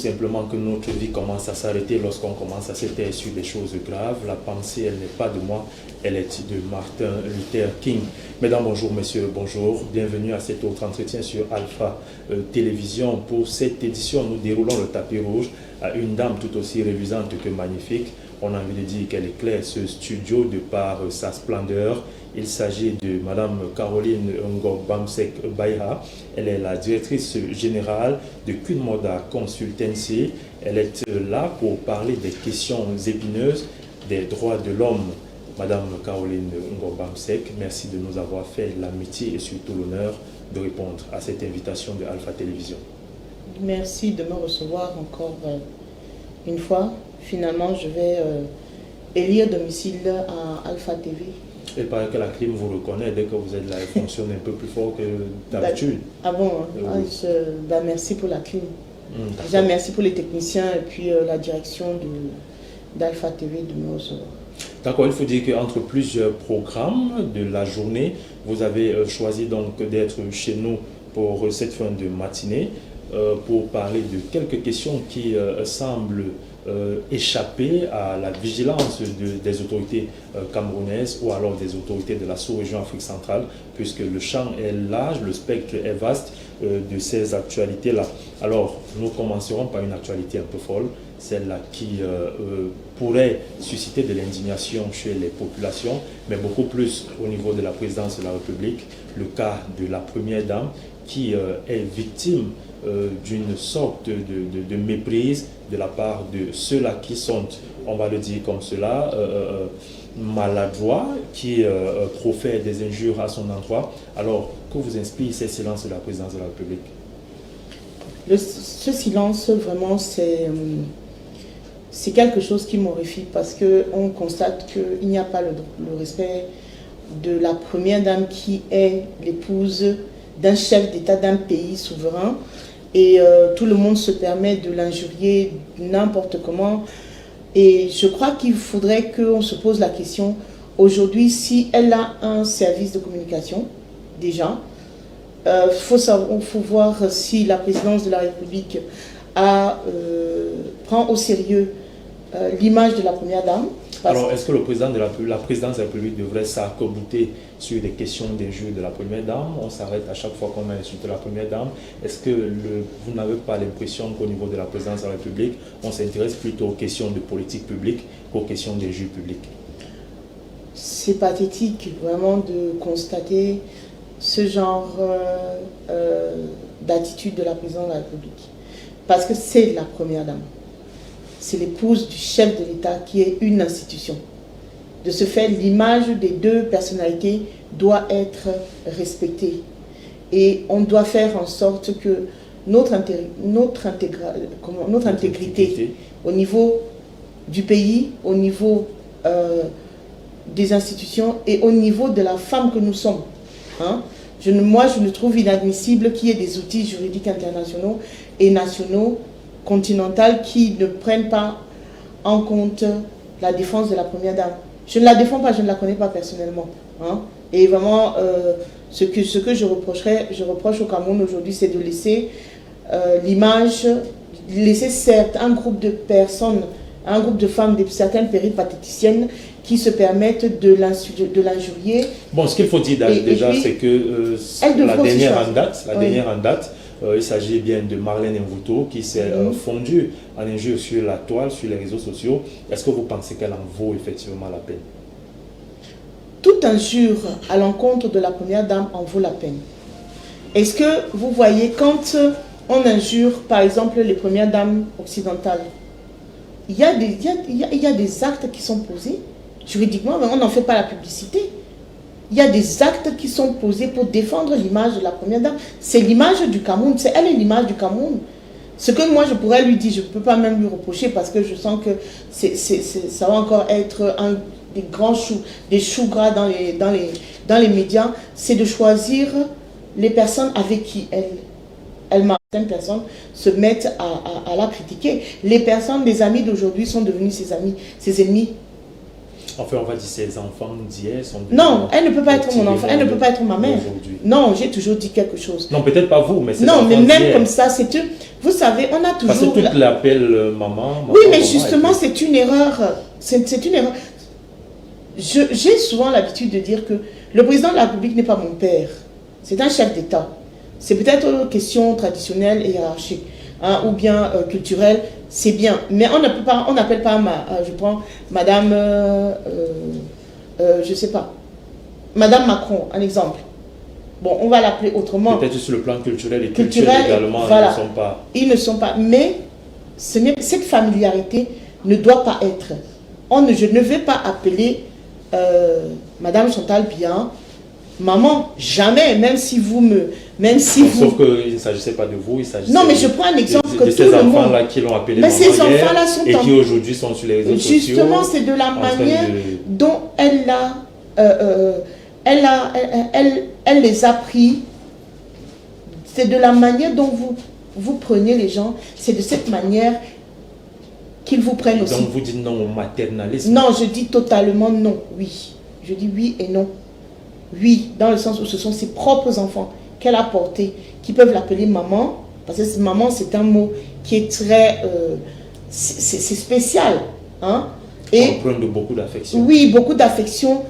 simplement que notre vie commence à s'arrêter lorsqu'on commence à se taire sur des choses graves. La pensée, elle n'est pas de moi, elle est de Martin Luther King. Mesdames, bonjour, messieurs, bonjour. Bienvenue à cet autre entretien sur Alpha Télévision. Pour cette édition, nous déroulons le tapis rouge à une dame tout aussi reluisante que magnifique. On a envie de dire qu'elle éclaire ce studio de par sa splendeur. Il s'agit de Madame Caroline Ngor-Bamsek Baïha. Elle est la directrice générale de Queen Moda Consultancy. Elle est là pour parler des questions épineuses des droits de l'homme. Madame Caroline Ngor-Bamsek, merci de nous avoir fait l'amitié et surtout l'honneur de répondre à cette invitation de Alpha Télévision. Merci de me recevoir encore une fois. Finalement, je vais élire domicile à Alpha TV. Il paraît que la clim vous reconnaît dès que vous êtes là, elle fonctionne un peu plus fort que d'habitude. Ah bon, hein? Merci pour la clim. Déjà, merci pour les techniciens et puis la direction d'Alpha TV de me recevoir. D'accord, il faut dire qu'entre plusieurs programmes de la journée, vous avez choisi donc d'être chez nous pour cette fin de matinée pour parler de quelques questions qui semblent échapper à la vigilance des autorités camerounaises ou alors des autorités de la sous-région Afrique centrale, puisque le champ est large, le spectre est vaste de ces actualités-là. Alors, nous commencerons par une actualité un peu folle, celle-là qui pourrait susciter de l'indignation chez les populations, mais beaucoup plus au niveau de la présidence de la République, le cas de la première dame qui est victime d'une sorte de méprise de la part de ceux-là qui sont, on va le dire comme cela, maladroits, qui profèrent des injures à son endroit. Alors, que vous inspire ces silences de la présidence de la République? Ce silence, vraiment, c'est quelque chose qui m'horrifie parce qu'on constate qu'il n'y a pas le respect de la première dame qui est l'épouse d'un chef d'État d'un pays souverain. Et tout le monde se permet de l'injurier n'importe comment. Et je crois qu'il faudrait qu'on se pose la question aujourd'hui si elle a un service de communication, déjà. Il faut voir si la présidence de la République prend au sérieux l'image de la première dame. Alors, est-ce que le président de la présidence de la République devrait s'arc-bouter sur des questions d'injures de la première dame? On s'arrête à chaque fois qu'on a insulté la première dame. Est-ce que vous n'avez pas l'impression qu'au niveau de la présidence de la République, on s'intéresse plutôt aux questions de politique publique qu'aux questions d'injures publiques? C'est pathétique, vraiment, de constater ce genre d'attitude de la présidence de la République. Parce que c'est la première dame. C'est l'épouse du chef de l'État qui est une institution. De ce fait, l'image des deux personnalités doit être respectée. Et on doit faire en sorte que notre intégrité au niveau du pays, au niveau des institutions et au niveau de la femme que nous sommes. Hein? Moi, je ne trouve inadmissible qu'il y ait des outils juridiques internationaux et nationaux continentales qui ne prennent pas en compte la défense de la première dame. Je ne la défends pas, je ne la connais pas personnellement. Hein. Et vraiment, ce que je reproche au Cameroun aujourd'hui, c'est de laisser l'image, laisser certes un groupe de personnes, un groupe de femmes, certaines péripatéticiennes qui se permettent de l'injurier. Bon, ce qu'il faut dire déjà, c'est que la dernière en date, il s'agit bien de Marlène Mvuto qui s'est fondue en injure sur la toile, sur les réseaux sociaux. Est-ce que vous pensez qu'elle en vaut effectivement la peine? Toute injure à l'encontre de la première dame en vaut la peine. Est-ce que vous voyez, quand on injure, par exemple, les premières dames occidentales, il y a des actes qui sont posés, juridiquement, mais on n'en fait pas la publicité. Il y a des actes qui sont posés pour défendre l'image de la première dame. C'est l'image du Cameroun, elle est l'image du Cameroun. Ce que moi je pourrais lui dire, je ne peux pas même lui reprocher parce que je sens que ça va encore être des choux gras dans les médias, c'est de choisir les personnes avec qui certaines personnes se mettent à la critiquer. Les personnes, les amis d'aujourd'hui sont devenus ses amis, ses ennemis. Enfin, on va dire ses enfants d'hier sont... Non, elle ne peut pas être mon enfant, elle ne peut pas être ma mère. Non, j'ai toujours dit quelque chose. Non, peut-être pas vous, mais c'est... Non, mais même comme ça, c'est... Vous savez, on a toujours... Parce que toutes l'appellent maman. Oui, mais justement, c'est une erreur. C'est une erreur. J'ai souvent l'habitude de dire que le président de la République n'est pas mon père. C'est un chef d'État. C'est peut-être une question traditionnelle et hiérarchique, hein, ou bien culturelle, c'est bien. Mais on n'appelle pas, je prends Madame, je sais pas, Madame Macron, un exemple. Bon, on va l'appeler autrement. Peut-être sur le plan culturel et culturel également, voilà. Ils ne sont pas. Ils ne sont pas. Mais cette familiarité ne doit pas être. Je ne vais pas appeler Madame Chantal Biya maman, jamais, même si vous me... Même si vous... Sauf qu'il ne s'agissait pas de vous, il s'agissait non, mais je prends un exemple de que tout ces le monde... enfants-là qui l'ont appelé mais maman ces enfants-là sont et qui aujourd'hui sont sur les réseaux sociaux. Justement, c'est de la manière dont elle les a pris. C'est de la manière dont vous prenez les gens. C'est de cette manière qu'ils vous prennent aussi. Donc vous dites non au maternalisme? Non, je dis totalement non, oui. Je dis oui et non. Oui, dans le sens où ce sont ses propres enfants qu'elle a portés, qui peuvent l'appeler maman, parce que maman, c'est un mot qui est très... c'est spécial. Hein? Et on prend de beaucoup d'affection. Oui, beaucoup d'affection.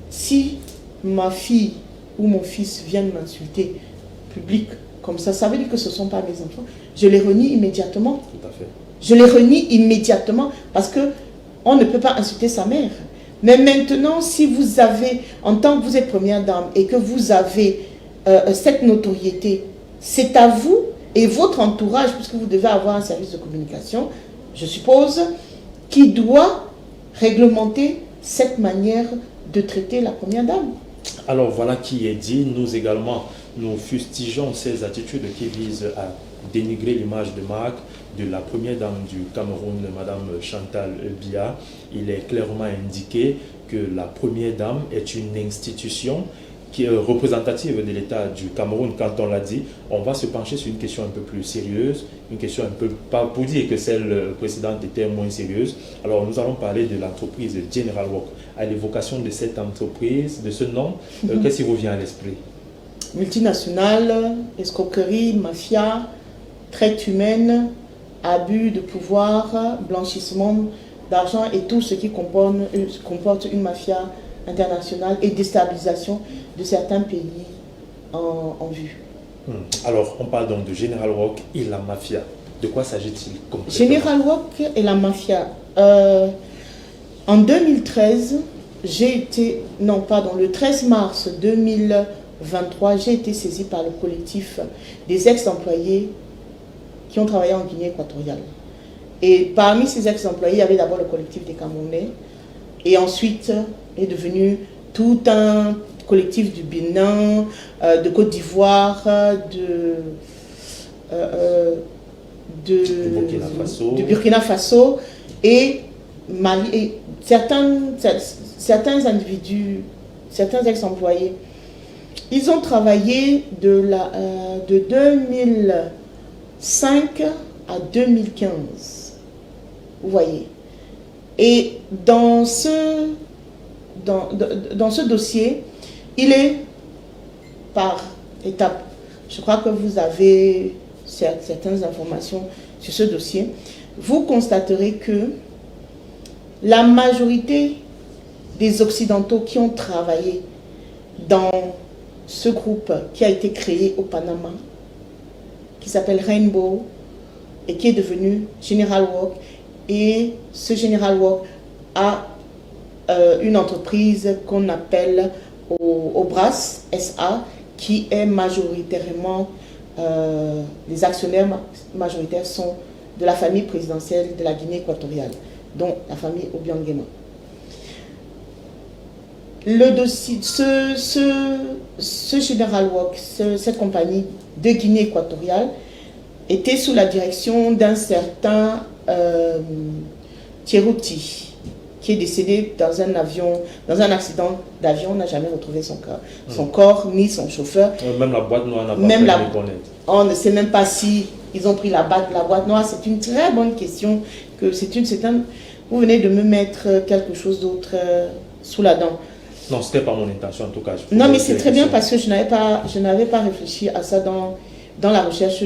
Si ma fille ou mon fils viennent m'insulter public comme ça veut dire que ce ne sont pas mes enfants. Je les renie immédiatement. Tout à fait. Je les renie immédiatement parce qu'on ne peut pas insulter sa mère. Mais maintenant, si vous avez, en tant que vous êtes première dame et que vous avez cette notoriété, c'est à vous et votre entourage, puisque vous devez avoir un service de communication, je suppose, qui doit réglementer cette manière de traiter la première dame. Alors voilà qui est dit. Nous également, nous fustigeons ces attitudes qui visent à dénigrer l'image de marque de la première dame du Cameroun, Madame Chantal Biya. Il est clairement indiqué que la première dame est une institution qui est représentative de l'État du Cameroun. Quand on l'a dit, on va se pencher sur une question un peu plus sérieuse, une question un peu, pas pour dire que celle précédente était moins sérieuse. Alors nous allons parler de l'entreprise General Work. À l'évocation de cette entreprise, de ce nom, qu'est-ce qui vous vient à l'esprit? Multinationale, escroquerie, mafia, traite humaine, abus de pouvoir, blanchissement d'argent et tout ce qui comporte une mafia internationale et déstabilisation de certains pays en vue. Alors, on parle donc de General Work et la mafia. De quoi s'agit-il concrètement? General Work et la mafia. En 2013, le 13 mars 2023, j'ai été saisie par le collectif des ex-employés qui ont travaillé en Guinée équatoriale. Et parmi ces ex-employés, il y avait d'abord le collectif des Camerounais, et ensuite est devenu tout un collectif du Bénin, de Côte d'Ivoire, du Burkina Faso et Mali. Et certains individus, certains ex-employés, ils ont travaillé de 2005 à 2015. Vous voyez. Et dans ce dossier, il est par étapes. Je crois que vous avez certaines informations sur ce dossier. Vous constaterez que la majorité des Occidentaux qui ont travaillé dans ce groupe qui a été créé au Panama, qui s'appelle Rainbow et qui est devenu General Work, et ce General Work a une entreprise qu'on appelle Obras SA, qui est majoritairement, les actionnaires majoritaires sont de la famille présidentielle de la Guinée équatoriale, dont la famille Obiang-Nguema. Le dossier, ce General Work, cette compagnie de Guinée équatoriale, était sous la direction d'un certain Thierry, qui est décédé dans un avion, dans un accident d'avion. On n'a jamais retrouvé son corps, ni son chauffeur. Même la boîte noire n'a pas pu le connaître. On ne sait même pas si ils ont pris la boîte noire. C'est une très bonne question. vous venez de me mettre quelque chose d'autre sous la dent. Non, ce n'était pas mon intention en tout cas. Non, mais c'est très bien parce que je n'avais pas réfléchi à ça dans la recherche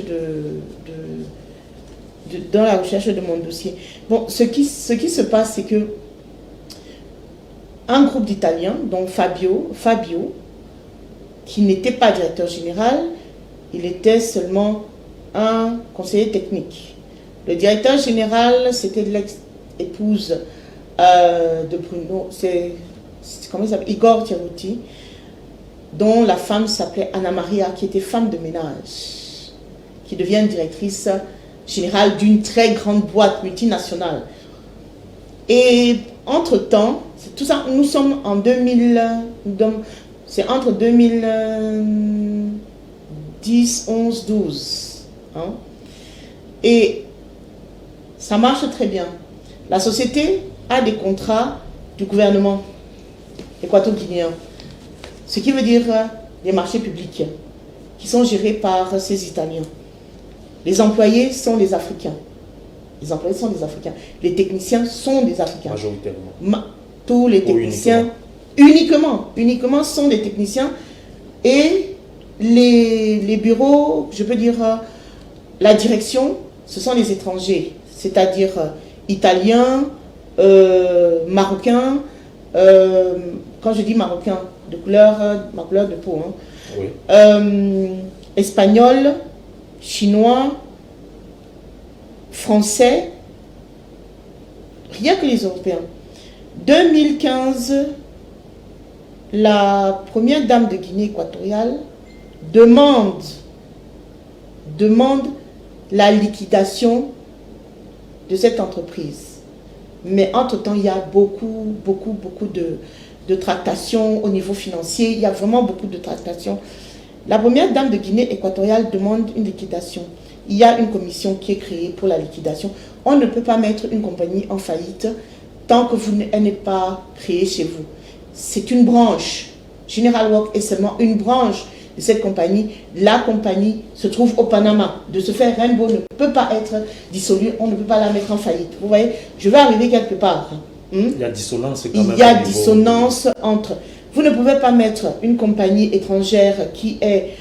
dans la recherche de mon dossier. Bon, ce qui se passe, c'est que un groupe d'Italiens, dont Fabio, qui n'était pas directeur général, il était seulement un conseiller technique. Le directeur général, c'était l'ex-épouse de Bruno, comment il s'appelle, Igor Tiarouti, dont la femme s'appelait Anna Maria, qui était femme de ménage, qui devient directrice générale d'une très grande boîte multinationale. Et entre-temps, c'est tout ça, nous sommes en 2000, c'est entre 2010, 11, 12. Hein? Et ça marche très bien. La société a des contrats du gouvernement équato-guinéen, ce qui veut dire des marchés publics qui sont gérés par ces Italiens. Les employés sont des Africains. Les employés sont des Africains. Les techniciens sont des Africains. Majoritairement. Tous les techniciens, uniquement sont des techniciens. Et les bureaux, je peux dire, la direction, ce sont les étrangers, c'est-à-dire italiens, marocains, quand je dis marocain, ma couleur de peau, hein, oui. Espagnol, chinois, français, rien que les Européens. 2015, la première dame de Guinée équatoriale demande la liquidation de cette entreprise. Mais entre-temps, il y a beaucoup de tractations au niveau financier. Il y a vraiment beaucoup de tractations. La première dame de Guinée équatoriale demande une liquidation. Il y a une commission qui est créée pour la liquidation. On ne peut pas mettre une compagnie en faillite tant que elle n'est pas créée chez vous. C'est une branche. General Work est seulement une branche de cette compagnie. La compagnie se trouve au Panama. De ce fait, Rainbow ne peut pas être dissolue. On ne peut pas la mettre en faillite. Vous voyez, je vais arriver quelque part. Il y a dissonance quand même. Il y a dissonance entre... Vous ne pouvez pas mettre une compagnie étrangère qui est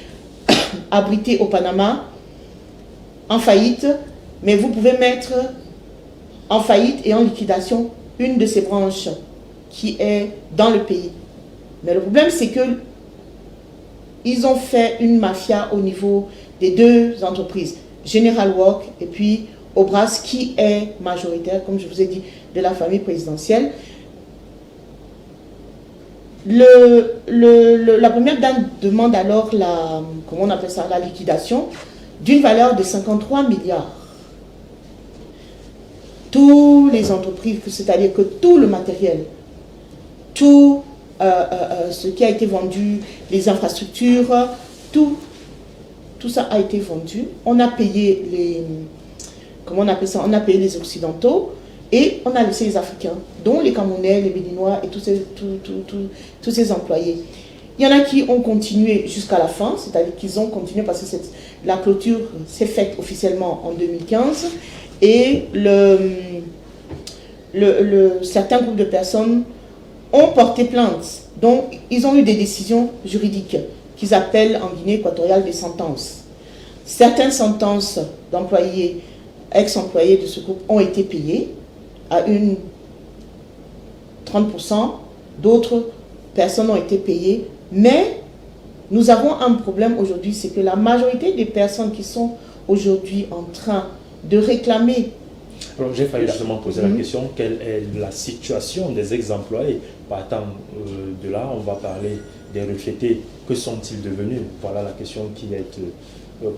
abritée au Panama en faillite, mais vous pouvez mettre en faillite et en liquidation une de ces branches qui est dans le pays. Mais le problème, c'est que ils ont fait une mafia au niveau des deux entreprises, General Work et puis Obras, qui est majoritaire, comme je vous ai dit, de la famille présidentielle. La première dame demande alors comment on appelle ça, la liquidation d'une valeur de 53 milliards. Toutes les entreprises, c'est-à-dire que tout le matériel, tout ce qui a été vendu, les infrastructures, tout ça a été vendu. On a payé comment on appelle ça, on a payé les Occidentaux et on a laissé les Africains, dont les Camerounais, les Béninois et tous ces employés. Il y en a qui ont continué jusqu'à la fin, c'est-à-dire qu'ils ont continué parce que la clôture s'est faite officiellement en 2015 et certains groupes de personnes ont porté plainte. Donc, ils ont eu des décisions juridiques qu'ils appellent en Guinée équatoriale des sentences. Certaines sentences d'employés, ex-employés de ce groupe ont été payées à 30%, d'autres personnes ont été payées, mais nous avons un problème aujourd'hui, c'est que la majorité des personnes qui sont aujourd'hui en train de réclamer... Alors j'ai failli justement poser la question, quelle est la situation des ex-employés? Partant de là, on va parler des retraités. Que sont-ils devenus? Voilà la question qui est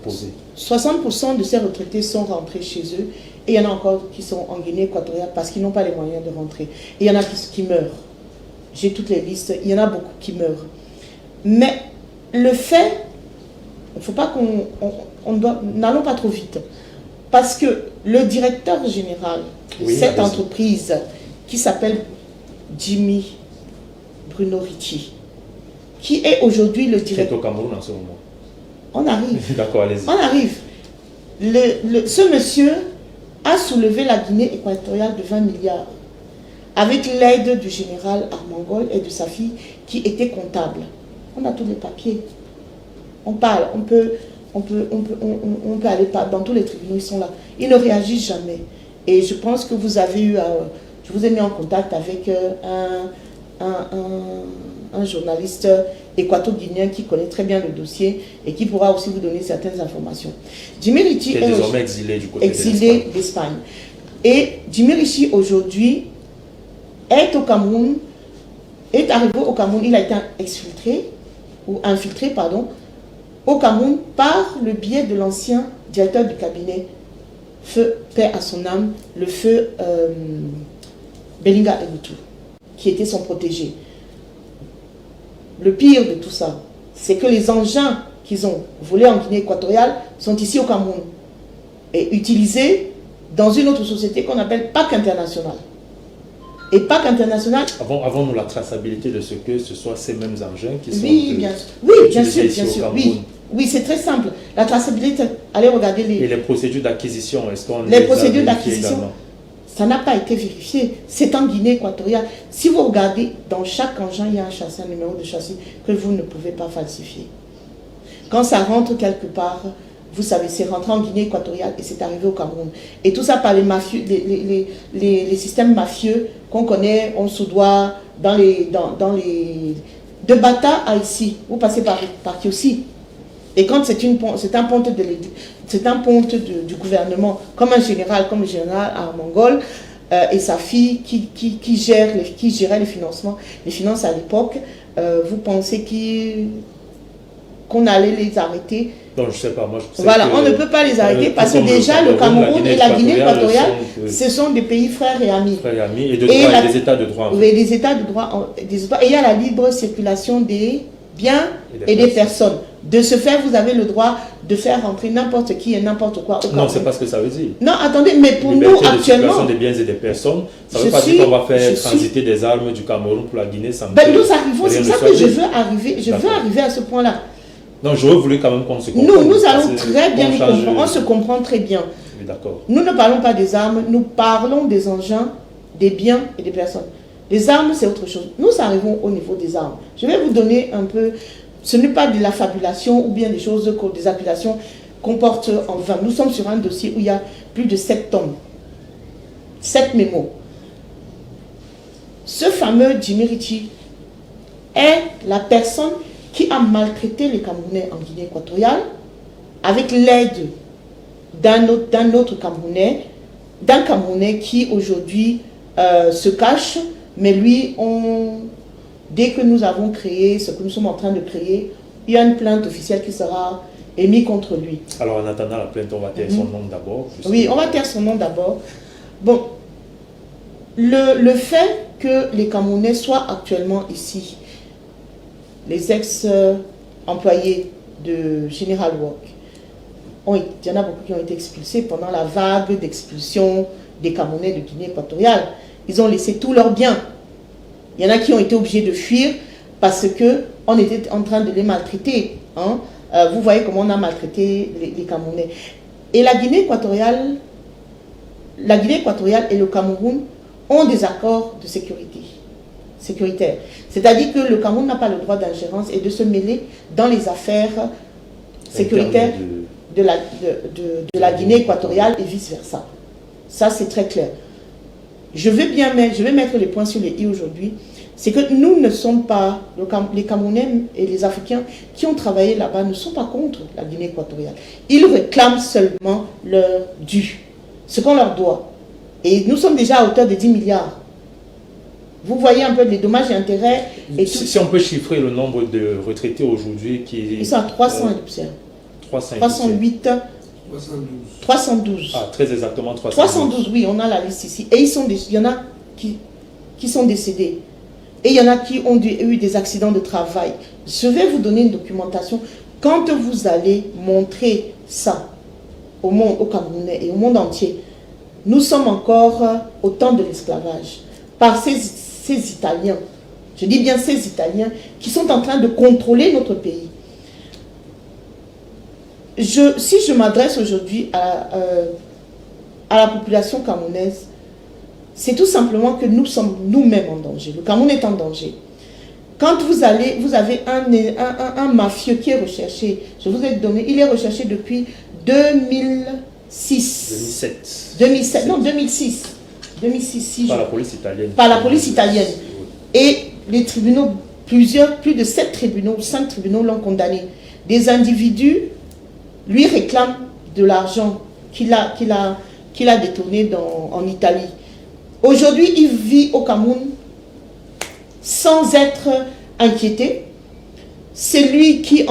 posée. 60% de ces retraités sont rentrés chez eux et il y en a encore qui sont en Guinée équatoriale parce qu'ils n'ont pas les moyens de rentrer. Et il y en a qui meurent. J'ai toutes les listes, il y en a beaucoup qui meurent. Mais le fait, il ne faut pas n'allons pas trop vite. Parce que le directeur général de cette entreprise, qui s'appelle Jimmy Bruno Ricci, qui est aujourd'hui le directeur... Qui est au Cameroun en ce moment. On arrive. D'accord, allez-y. On arrive. Ce monsieur a soulevé la Guinée équatoriale de 20 milliards avec l'aide du général Armengol et de sa fille qui était comptable. On a tous les papiers. On parle, on peut aller dans tous les tribunaux, ils sont là. Ils ne réagissent jamais. Et je pense que vous avez eu, je vous ai mis en contact avec un journaliste équato-guinéen qui connaît très bien le dossier et qui pourra aussi vous donner certaines informations. Jimmy Ritchie est désormais exilé du côté d'Espagne. Et Jimmy Ritchie aujourd'hui est au Cameroun, est arrivé au Cameroun, il a été infiltré au Cameroun par le biais de l'ancien directeur du cabinet, feu paix à son âme, le feu Belinga Ebutu, qui était son protégé. Le pire de tout ça, c'est que les engins qu'ils ont volés en Guinée équatoriale sont ici au Cameroun et utilisés dans une autre société qu'on appelle PAC International. Et PAC International... Avons-nous la traçabilité de ce que ce soit ces mêmes engins qui sont bien sûr. Oui, c'est très simple. La traçabilité, allez regarder les... Et les procédures d'acquisition, est-ce qu'on les procédures d'acquisition, ça n'a pas été vérifié. C'est en Guinée équatoriale. Si vous regardez, dans chaque engin, il y a un châssis, un numéro de châssis que vous ne pouvez pas falsifier. Quand ça rentre quelque part, vous savez, c'est rentré en Guinée équatoriale et c'est arrivé au Cameroun. Et tout ça par les mafieux, les systèmes mafieux qu'on connaît, on se doit dans les... De Bata à ici, vous passez par Kiossi. Et quand c'est un ponte du gouvernement, comme le général Armengol et sa fille qui gérait les finances à l'époque, vous pensez qu'on allait les arrêter? Non, je sais pas, moi je sais voilà, on ne peut pas les arrêter parce que déjà le Cameroun et la Guinée équatoriale, ce sont des pays frères et amis. Frères et amis et des États de droit. Oui, des États de droit. Et il y a la libre circulation des biens et des personnes. De ce fait, vous avez le droit de faire rentrer n'importe qui et n'importe quoi au Cameroun. Non, c'est pas ce que ça veut dire. Non, attendez, mais pour nous actuellement... de circulation des biens et des personnes, ça ne veut pas dire qu'on va faire transiter des armes du Cameroun pour la Guinée sans que... nous arrivons, c'est ça que je veux arriver à ce point-là. Non, j'aurais voulu quand même qu'on se comprenne. Nous allons très bien nous comprendre, on se comprend très bien. Oui, d'accord. Nous ne parlons pas des armes, nous parlons des engins, des biens et des personnes. Les armes, c'est autre chose. Nous arrivons au niveau des armes. Je vais vous donner un peu... Ce n'est pas de la fabulation ou bien des choses, des accusations qu'on porte en vain. Nous sommes sur un dossier où il y a plus de 7 tomes. 7 mémos. Ce fameux Jimmy Ritchie est la personne qui a maltraité les Camerounais en Guinée équatoriale avec l'aide d'un autre Camerounais, d'un Camerounais qui aujourd'hui se cache, mais lui, dès que nous avons créé ce que nous sommes en train de créer, il y a une plainte officielle qui sera émise contre lui. Alors en attendant la plainte, on va taire son nom d'abord. Oui, on va taire son nom d'abord. Bon, le fait que les Camerounais soient actuellement ici, les ex-employés de General Work, il y en a beaucoup qui ont été expulsés pendant la vague d'expulsion des Camerounais de Guinée équatoriale. Ils ont laissé tous leurs biens. Il y en a qui ont été obligés de fuir parce qu'on était en train de les maltraiter. Hein. Vous voyez comment on a maltraité les Camerounais. Et la Guinée équatoriale et le Cameroun ont des accords de sécuritaires. C'est-à-dire que le Cameroun n'a pas le droit d'ingérence et de se mêler dans les affaires sécuritaires de la Guinée équatoriale et vice-versa. Ça, c'est très clair. Je vais mettre les points sur les i aujourd'hui. C'est que nous ne sommes pas, les Camerounais et les Africains qui ont travaillé là-bas ne sont pas contre la Guinée équatoriale. Ils réclament seulement leur dû, ce qu'on leur doit. Et nous sommes déjà à hauteur de 10 milliards. Vous voyez un peu les dommages et intérêts. Et si on peut chiffrer le nombre de retraités aujourd'hui qui... Ils sont à 300 et poussière. 308. 312. Ah, très exactement 312, oui, on a la liste ici. Et il y en a qui sont décédés. Et il y en a qui ont eu des accidents de travail. Je vais vous donner une documentation. Quand vous allez montrer ça au monde, au Camerounais et au monde entier, nous sommes encore au temps de l'esclavage. Par ces Italiens, je dis bien ces Italiens, qui sont en train de contrôler notre pays. Si je m'adresse aujourd'hui à la population camerounaise, c'est tout simplement que nous sommes nous-mêmes en danger. Le Cameroun est en danger. Quand vous avez un mafieux qui est recherché, je vous ai donné, il est recherché depuis 2006. 2007. Non, 2006. 2006, par la police italienne. Par la police italienne. Et les tribunaux, plus de 7 tribunaux, 5 tribunaux l'ont condamné. Des individus lui réclament de l'argent qu'il a détourné en Italie. Aujourd'hui, il vit au Cameroun sans être inquiété. C'est lui qui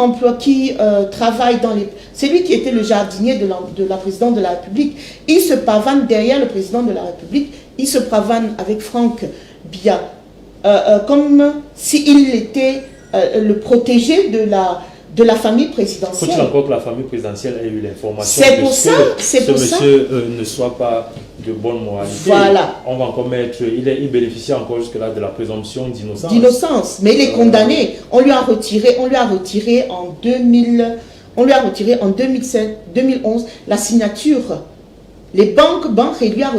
travaille dans les... C'est lui qui était le jardinier de la présidente de la République. Il se pavane derrière le président de la République. Il se pavane avec Franck Biya. Comme s'il était le protégé de la famille présidentielle. Faut-il encore que la famille présidentielle ait eu l'information que ce monsieur ne soit pas de bonne moralité? Voilà. On va encore mettre, il bénéficie encore jusque-là de la présomption d'innocence. D'innocence, mais il est condamné. On lui a retiré en 2007, 2011 la signature. Les banques lui a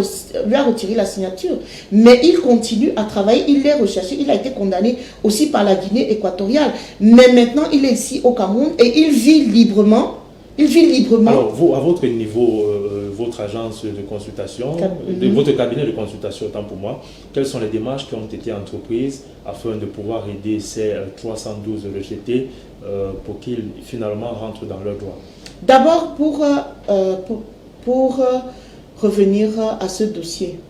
retiré la signature. Mais il continue à travailler, il est recherché, il a été condamné aussi par la Guinée équatoriale. Mais maintenant, il est ici au Cameroun et il vit librement. Alors, vous, à votre niveau, votre agence de consultation, votre cabinet de consultation, autant pour moi, quelles sont les démarches qui ont été entreprises afin de pouvoir aider ces 312 rejetés pour qu'ils finalement rentrent dans leurs droits? D'abord, pour revenir à ce dossier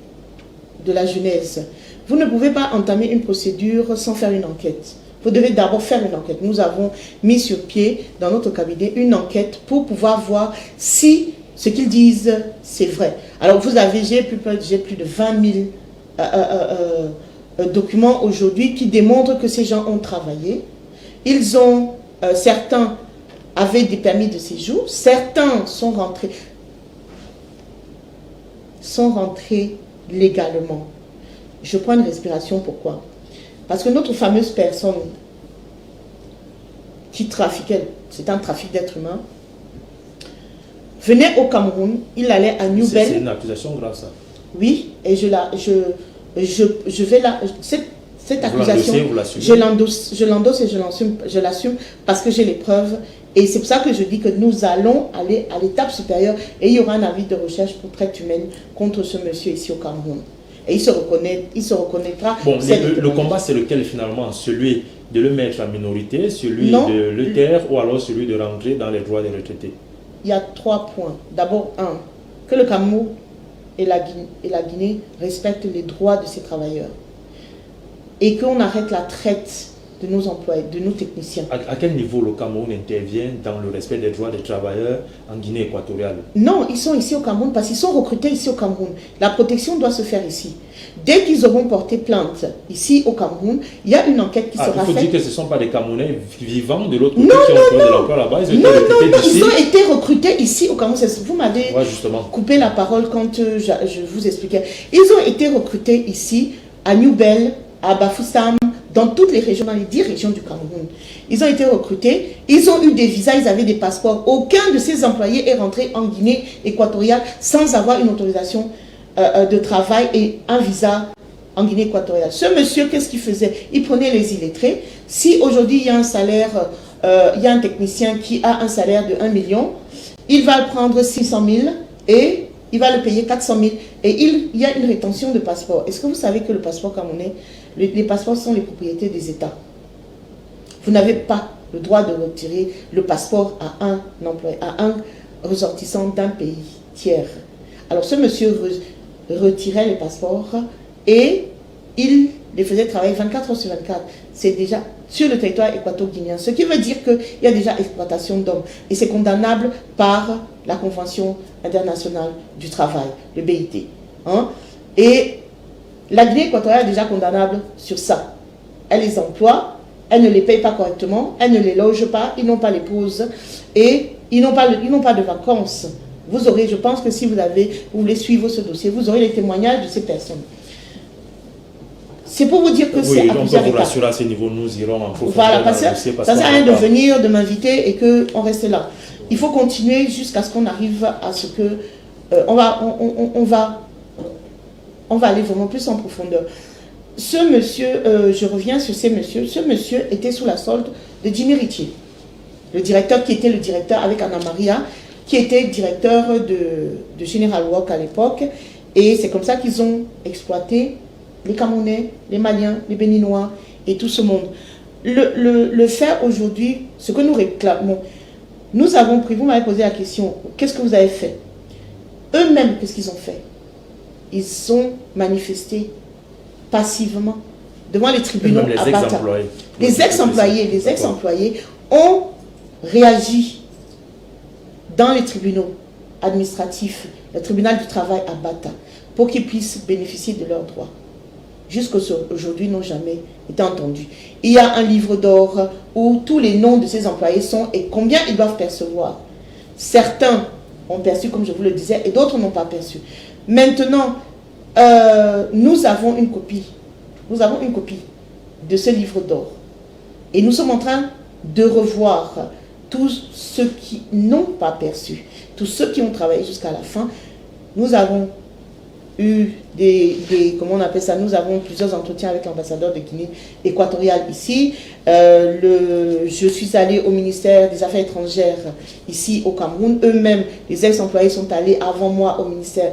de la jeunesse, vous ne pouvez pas entamer une procédure sans faire une enquête. Vous devez d'abord faire une enquête. Nous avons mis sur pied dans notre cabinet une enquête pour pouvoir voir si ce qu'ils disent c'est vrai. Alors j'ai plus de 20 000 documents aujourd'hui qui démontrent que ces gens ont travaillé. Ils ont, certains avaient des permis de séjour, certains sont rentrés légalement. Je prends une respiration, pourquoi? Parce que notre fameuse personne qui trafiquait, c'est un trafic d'êtres humains, venait au Cameroun, il allait à New Bell. C'est une accusation grave, ça. Oui, et cette accusation, je l'endosse et je l'assume parce que j'ai les preuves. Et c'est pour ça que je dis que nous allons aller à l'étape supérieure et il y aura un avis de recherche pour traite humaine contre ce monsieur ici au Cameroun. Et il se reconnaîtra. Bon, le combat, c'est lequel finalement? Celui de le mettre en minorité, celui de le taire ou alors celui de rentrer dans les droits des retraités? Il y a 3 points. D'abord, que le Cameroun et la Guinée respectent les droits de ces travailleurs. Et qu'on arrête la traite de nos employés, de nos techniciens. À quel niveau le Cameroun intervient dans le respect des droits des travailleurs en Guinée équatoriale? Non, ils sont ici au Cameroun parce qu'ils sont recrutés ici au Cameroun. La protection doit se faire ici. Dès qu'ils auront porté plainte ici au Cameroun, il y a une enquête qui sera faite. Il faut dire que ce ne sont pas des Camerounais vivants de l'autre côté qui ont trouvé de l'emploi là-bas. Ils ont été recrutés ici au Cameroun. Vous m'avez coupé la parole quand je vous expliquais. Ils ont été recrutés ici à New Bell, à Bafoussam, dans toutes les régions, dans les 10 régions du Cameroun. Ils ont été recrutés, ils ont eu des visas, ils avaient des passeports. Aucun de ces employés est rentré en Guinée équatoriale sans avoir une autorisation de travail et un visa en Guinée équatoriale. Ce monsieur, qu'est-ce qu'il faisait? Il prenait les illettrés. Si aujourd'hui il y a un salaire, il y a un technicien qui a un salaire de 1 million, il va prendre 600 000 et il va le payer 400 000. Et il y a une rétention de passeport. Est-ce que vous savez que le passeport camerounais, les passeports sont les propriétés des États? Vous n'avez pas le droit de retirer le passeport à un employé, à un ressortissant d'un pays tiers. Alors ce monsieur retirait les passeports et il les faisait travailler 24 heures sur 24. C'est déjà sur le territoire équato-guinéen. Ce qui veut dire qu'il y a déjà exploitation d'hommes. Et c'est condamnable par la Convention internationale du travail, le BIT. Et la Guinée équatoriale est déjà condamnable sur ça. Elle les emploie, elle ne les paye pas correctement, elle ne les loge pas, ils n'ont pas les pauses et ils n'ont pas de vacances. Vous aurez, je pense que si vous voulez suivre ce dossier, vous aurez les témoignages de ces personnes. C'est pour vous dire que c'est à plusieurs étapes. Oui, on peut vous rassurer à ce niveau, nous irons en profondeur. Voilà, parce que ça ne sert à rien de venir, de m'inviter et qu'on reste là. Il faut continuer jusqu'à ce qu'on arrive à ce que... on va on va aller vraiment plus en profondeur. Ce monsieur, je reviens sur ce monsieur était sous la solde de Jimmy Ritchie, le directeur qui était le directeur avec Anna Maria, qui était directeur de General Work à l'époque, et c'est comme ça qu'ils ont exploité les Camerounais, les Maliens, les Béninois et tout ce monde. Le faire aujourd'hui, ce que nous réclamons, nous avons pris, vous m'avez posé la question, qu'est-ce que vous avez fait? Eux-mêmes, qu'est-ce qu'ils ont fait? Ils ont manifesté passivement devant les tribunaux à Bata. Les ex-employés ont réagi dans les tribunaux administratifs, le tribunal du travail à Bata, pour qu'ils puissent bénéficier de leurs droits. Jusqu'aujourd'hui, n'ont jamais été entendus. Il y a un livre d'or où tous les noms de ces employés sont et combien ils doivent percevoir. Certains ont perçu, comme je vous le disais, et d'autres n'ont pas perçu. Maintenant, nous avons une copie. Nous avons une copie de ce livre d'or. Et nous sommes en train de revoir tous ceux qui n'ont pas perçu, tous ceux qui ont travaillé jusqu'à la fin. Nous avons eu comment on appelle ça, nous avons plusieurs entretiens avec l'ambassadeur de Guinée équatoriale ici. Je suis allée au ministère des Affaires étrangères ici au Cameroun. Eux-mêmes, les ex-employés sont allés avant moi au ministère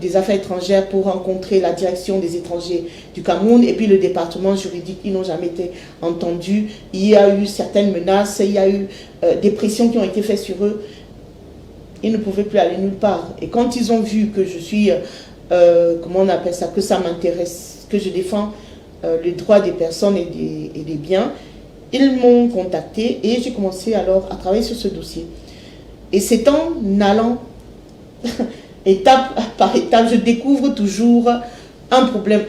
des Affaires étrangères pour rencontrer la direction des étrangers du Cameroun et puis le département juridique. Ils n'ont jamais été entendus. Il y a eu certaines menaces, il y a eu des pressions qui ont été faites sur eux. Ils ne pouvaient plus aller nulle part. Et quand ils ont vu que je suis, comment on appelle ça, que ça m'intéresse, que je défends les droits des personnes et des biens, ils m'ont contacté et j'ai commencé alors à travailler sur ce dossier. Et c'est en allant étape par étape, je découvre toujours un problème.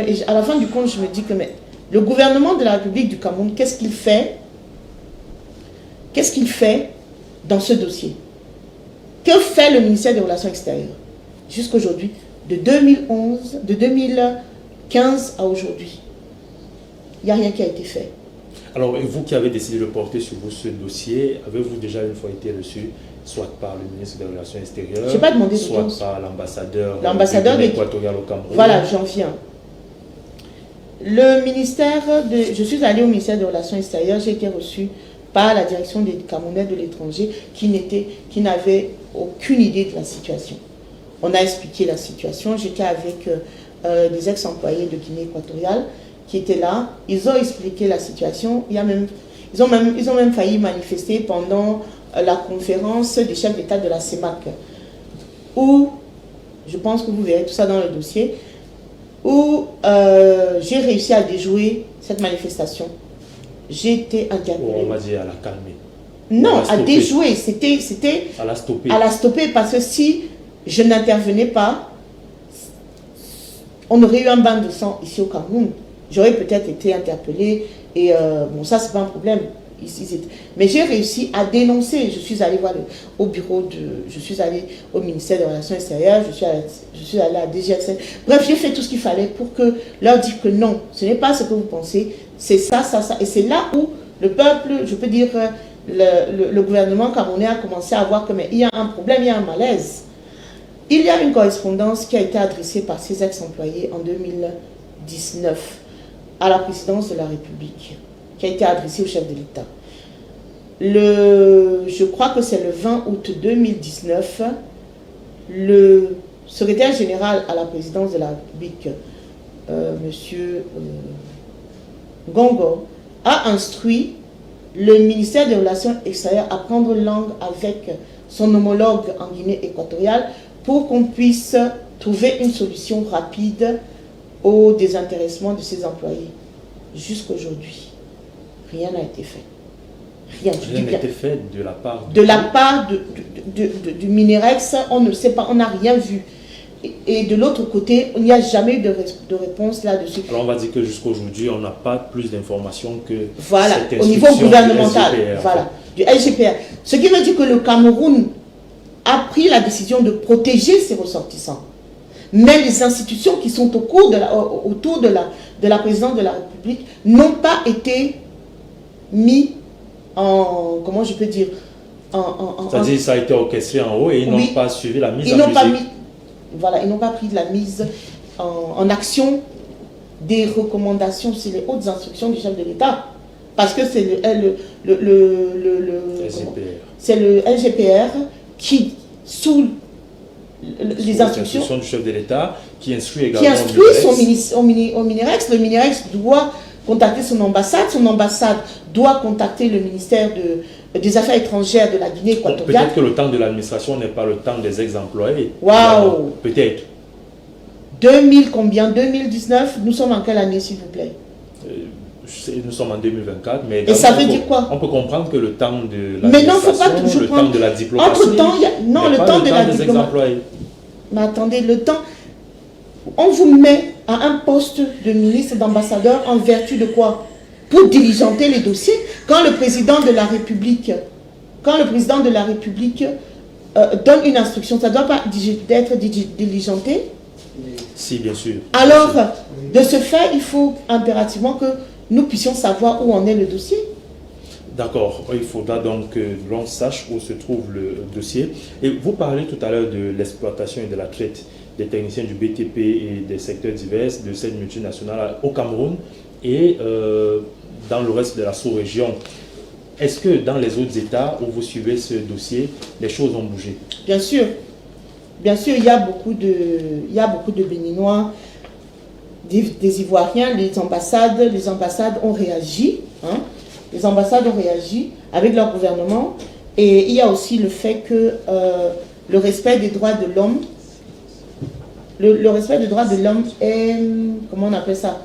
Et à la fin du compte, je me dis que mais, le gouvernement de la République du Cameroun, qu'est-ce qu'il fait? Qu'est-ce qu'il fait dans ce dossier? Que fait le ministère des Relations extérieures jusqu'aujourd'hui, de 2015 à aujourd'hui? Il n'y a rien qui a été fait. Alors, vous qui avez décidé de porter sur vous ce dossier, avez-vous déjà une fois été reçu, soit par le ministre des Relations extérieures, j'ai pas demandé soit par l'ambassadeur de équatorial au Cameroun? Voilà, j'en viens. Le ministère je suis allée au ministère des Relations extérieures, j'ai été reçue par la direction des Camerounais de l'étranger qui n'avait aucune idée de la situation. On a expliqué la situation, j'étais avec des ex-employés de Guinée équatoriale qui étaient là, ils ont expliqué la situation, ils ont même failli manifester pendant la conférence des chefs d'État de la CEMAC, où, je pense que vous verrez tout ça dans le dossier, où j'ai réussi à déjouer cette manifestation. J'ai été interpellée. On va dire à la calmer. Non, à déjouer, c'était à la stopper. À la stopper parce que si je n'intervenais pas, on aurait eu un bain de sang ici au Cameroun. J'aurais peut-être été interpellée et bon, ça c'est pas un problème. Mais j'ai réussi à dénoncer. Je suis allée voir au bureau je suis allée au ministère des Relations extérieures, je suis allée à DGSN. Bref, j'ai fait tout ce qu'il fallait pour leur dire que non, ce n'est pas ce que vous pensez, c'est ça. Et c'est là où le peuple, je peux dire, le gouvernement camerounais a commencé à voir qu'il y a un problème, il y a un malaise. Il y a une correspondance qui a été adressée par ces ex-employés en 2019 à la présidence de la République, qui a été adressée au chef de l'État. Je crois que c'est le 20 août 2019, le secrétaire général à la présidence de la République, M. Gongo, a instruit le ministère des Relations extérieures à prendre langue avec son homologue en Guinée équatoriale pour qu'on puisse trouver une solution rapide au désintéressement de ses employés. Jusqu'aujourd'hui, rien n'a été fait. Rien n'a été fait de la part du Minerex, on ne sait pas, on n'a rien vu. Et de l'autre côté, il n'y a jamais eu de réponse là-dessus. Alors on va dire que jusqu'à aujourd'hui, on n'a pas plus d'informations que voilà, cette au niveau gouvernemental, du LGPR, voilà, du LGPR. Ce qui veut dire que le Cameroun a pris la décision de protéger ses ressortissants. Mais les institutions qui sont autour de la présidence de la République n'ont pas été mis en, comment je peux dire, c'est-à-dire ça a été orchestré en haut et ils n'ont pas suivi la mise en musique. voilà, ils n'ont pas pris de la mise en action des recommandations sur les hautes instructions du chef de l'État. Parce que c'est c'est le LGPR qui, sous les instructions du chef de l'État, qui instruit également au Minirex. Le Minirex doit contacter son ambassade doit contacter le ministère des Affaires étrangères de la Guinée équatoriale. Peut-être que le temps de l'administration n'est pas le temps des ex-employés. Waouh! Peut-être. 2000 combien? 2019? Nous sommes en quelle année, s'il vous plaît? Nous sommes en 2024, mais et ça veut dire quoi? On peut comprendre que le temps de la le temps de la diplomatie, entre-temps, le temps de la diplomatie. Mais attendez, le temps, on vous met à un poste de ministre, d'ambassadeur, en vertu de quoi? Pour diligenter les dossiers. Quand le président de la République, donne une instruction, ça ne doit pas être diligenté? Si, bien sûr. Alors, de ce fait, il faut impérativement que nous puissions savoir où en est le dossier. D'accord. Il faudra donc que l'on sache où se trouve le dossier. Et vous parlez tout à l'heure de l'exploitation et de la traite des techniciens du BTP et des secteurs divers de cette multinationale au Cameroun et dans le reste de la sous-région. Est-ce que dans les autres États où vous suivez ce dossier, les choses ont bougé? Bien sûr. Bien sûr, il y a beaucoup de Béninois, des Ivoiriens, les ambassades ont réagi. Hein, les ambassades ont réagi avec leur gouvernement. Et il y a aussi le fait que le respect des droits de l'homme, le respect des droits de l'homme est, comment on appelle ça,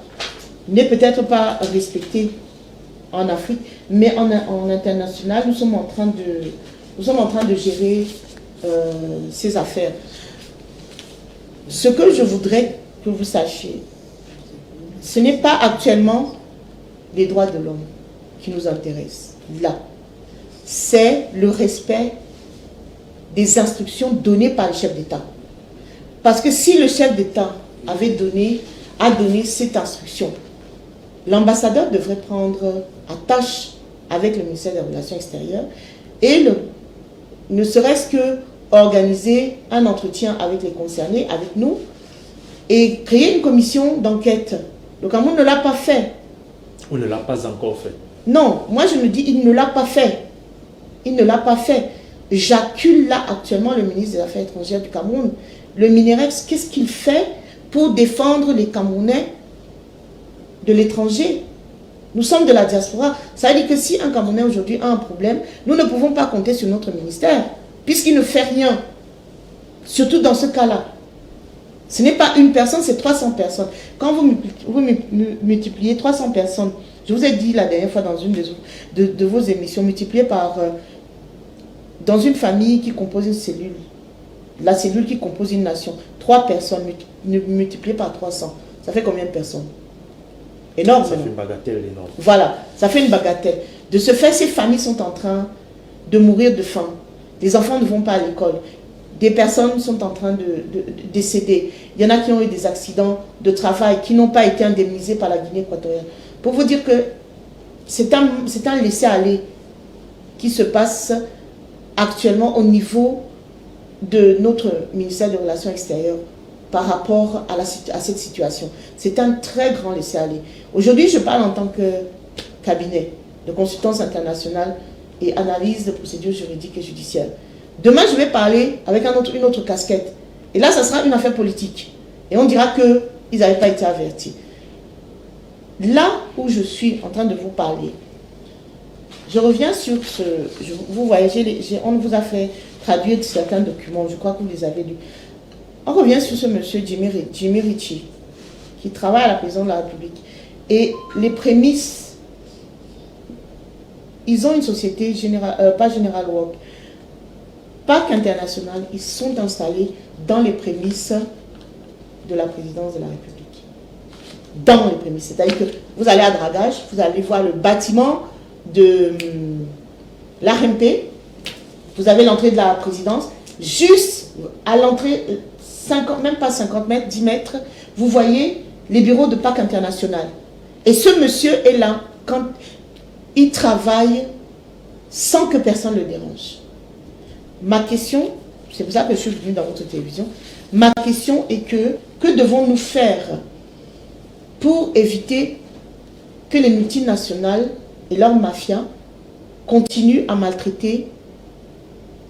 n'est peut-être pas respecté en Afrique, mais en international, nous sommes en train de gérer ces affaires. Ce que je voudrais que vous sachiez, ce n'est pas actuellement les droits de l'homme qui nous intéressent, là. C'est le respect des instructions données par le chef d'État. Parce que si le chef d'État a donné cette instruction, l'ambassadeur devrait prendre attache avec le ministère des Relations extérieures et ne serait-ce que organiser un entretien avec les concernés, avec nous, et créer une commission d'enquête. Le Cameroun ne l'a pas fait. Ou ne l'a pas encore fait. Non, moi je me dis, il ne l'a pas fait. Il ne l'a pas fait. J'accule là actuellement le ministre des Affaires étrangères du Cameroun. Le Minirex, qu'est-ce qu'il fait pour défendre les Camerounais de l'étranger? Nous sommes de la diaspora. Ça veut dire que si un Camerounais aujourd'hui a un problème, nous ne pouvons pas compter sur notre ministère, puisqu'il ne fait rien. Surtout dans ce cas-là. Ce n'est pas une personne, c'est 300 personnes. Quand vous multipliez 300 personnes, je vous ai dit la dernière fois dans une de vos émissions, multiplié par... dans une famille qui compose une cellule, la cellule qui compose une nation, 3 personnes multipliées par 300, ça fait combien de personnes? Énorme. Ça fait une bagatelle énorme. Voilà, ça fait une bagatelle. De ce fait, ces familles sont en train de mourir de faim. Les enfants ne vont pas à l'école. Des personnes sont en train de décéder. Il y en a qui ont eu des accidents de travail, qui n'ont pas été indemnisés par la Guinée équatoriale. Pour vous dire que c'est un laisser-aller qui se passe actuellement au niveau de notre ministère des Relations extérieures par rapport à cette situation. C'est un très grand laisser-aller. Aujourd'hui, je parle en tant que cabinet de consultance internationale et analyse de procédures juridiques et judiciaires. Demain, je vais parler avec une autre casquette. Et là, ça sera une affaire politique. Et on dira qu'ils n'avaient pas été avertis. Là où je suis en train de vous parler, je reviens sur ce... Vous voyez, on vous a fait traduire certains documents, je crois que vous les avez lus. On revient sur ce monsieur Jimmy Ritchie, qui travaille à la présidence de la République. Et les prémices, ils ont une société, pas General Work, Parc International, ils sont installés dans les prémices de la présidence de la République. Dans les prémices. C'est-à-dire que vous allez à Dragage, vous allez voir le bâtiment de l'ARMP, vous avez l'entrée de la présidence, juste à l'entrée, même pas 50 mètres, 10 mètres, vous voyez les bureaux de Parc International. Et ce monsieur est là quand il travaille sans que personne ne le dérange. Ma question, c'est pour ça que je suis venue dans votre télévision. Ma question est que devons-nous faire pour éviter que les multinationales et leurs mafias continuent à maltraiter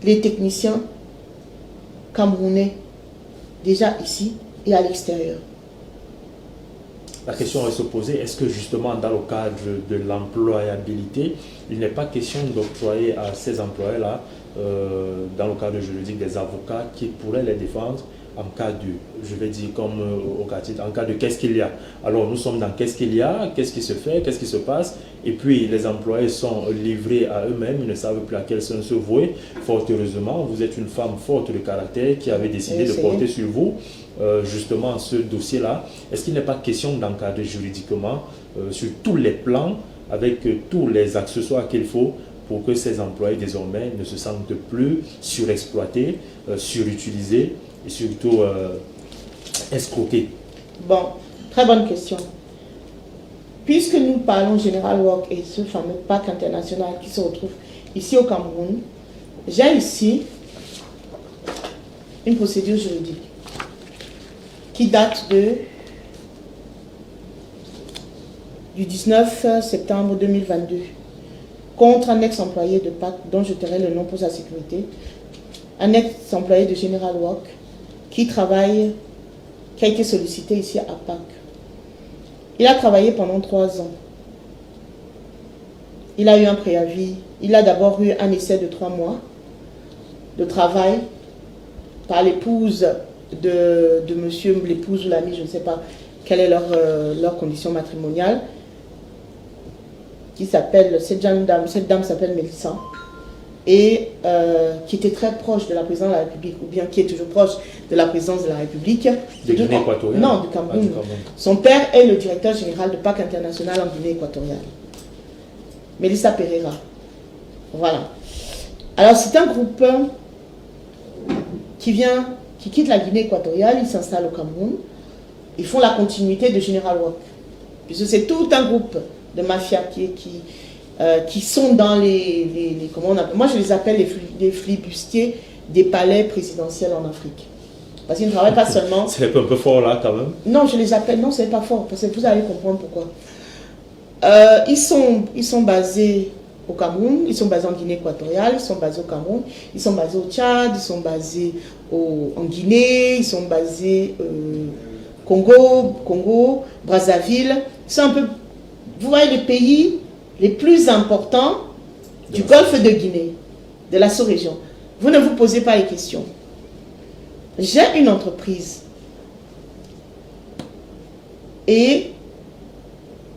les techniciens camerounais, déjà ici et à l'extérieur? La question est se poser, est-ce que justement dans le cadre de l'employabilité, il n'est pas question d'octroyer à ces employés-là, dans le cadre juridique, des avocats qui pourraient les défendre en cas de, je vais dire comme au quartier, en cas de qu'est-ce qu'il y a. Alors nous sommes dans qu'est-ce qu'il y a, qu'est-ce qui se fait, qu'est-ce qui se passe, et puis les employés sont livrés à eux-mêmes, ils ne savent plus à quel sens se vouer. Fort heureusement, vous êtes une femme forte de caractère qui avait décidé de porter sur vous justement ce dossier-là. Est-ce qu'il n'est pas question d'encadrer juridiquement sur tous les plans, avec tous les accessoires qu'il faut pour que ces employés désormais ne se sentent plus surexploités, surutilisés et surtout escroqués? Bon, très bonne question. Puisque nous parlons General Work et ce fameux parc international qui se retrouve ici au Cameroun, j'ai ici une procédure juridique qui date du 19 septembre 2022 contre un ex-employé de PAC dont je tairai le nom pour sa sécurité, un ex-employé de General Work qui a été sollicité ici à PAC. Il a travaillé pendant 3 ans. Il a eu un préavis. Il a d'abord eu un essai de 3 mois de travail par l'épouse de monsieur, l'épouse ou l'ami, je ne sais pas quelle est leur condition matrimoniale, qui s'appelle, cette dame s'appelle Mélissa, et qui était très proche de la présidence de la République, ou bien qui est toujours proche de la présidence de la République. De Guinée équatoriale? Non, du Cameroun. Son père est le directeur général de PAC International en Guinée équatoriale. Mélissa Pereira. Voilà. Alors c'est un groupe qui quitte la Guinée équatoriale, il s'installe au Cameroun. Ils font la continuité de General Work. Puisque c'est tout un groupe de mafia qui sont dans les comment on appelle, moi je les appelle les flibustiers des palais présidentiels en Afrique. Parce qu'ils ne travaillent pas seulement... C'est un peu fort là quand même. Non, je les appelle, non, c'est pas fort, parce que vous allez comprendre pourquoi. Ils sont basés au Cameroun, ils sont basés en Guinée équatoriale, ils sont basés au Cameroun, ils sont basés au Tchad, ils sont basés en Guinée, ils sont basés Congo, Brazzaville. C'est un peu, vous voyez, les pays les plus importants du golfe de Guinée, de la sous-région. Vous ne vous posez pas les questions. J'ai une entreprise et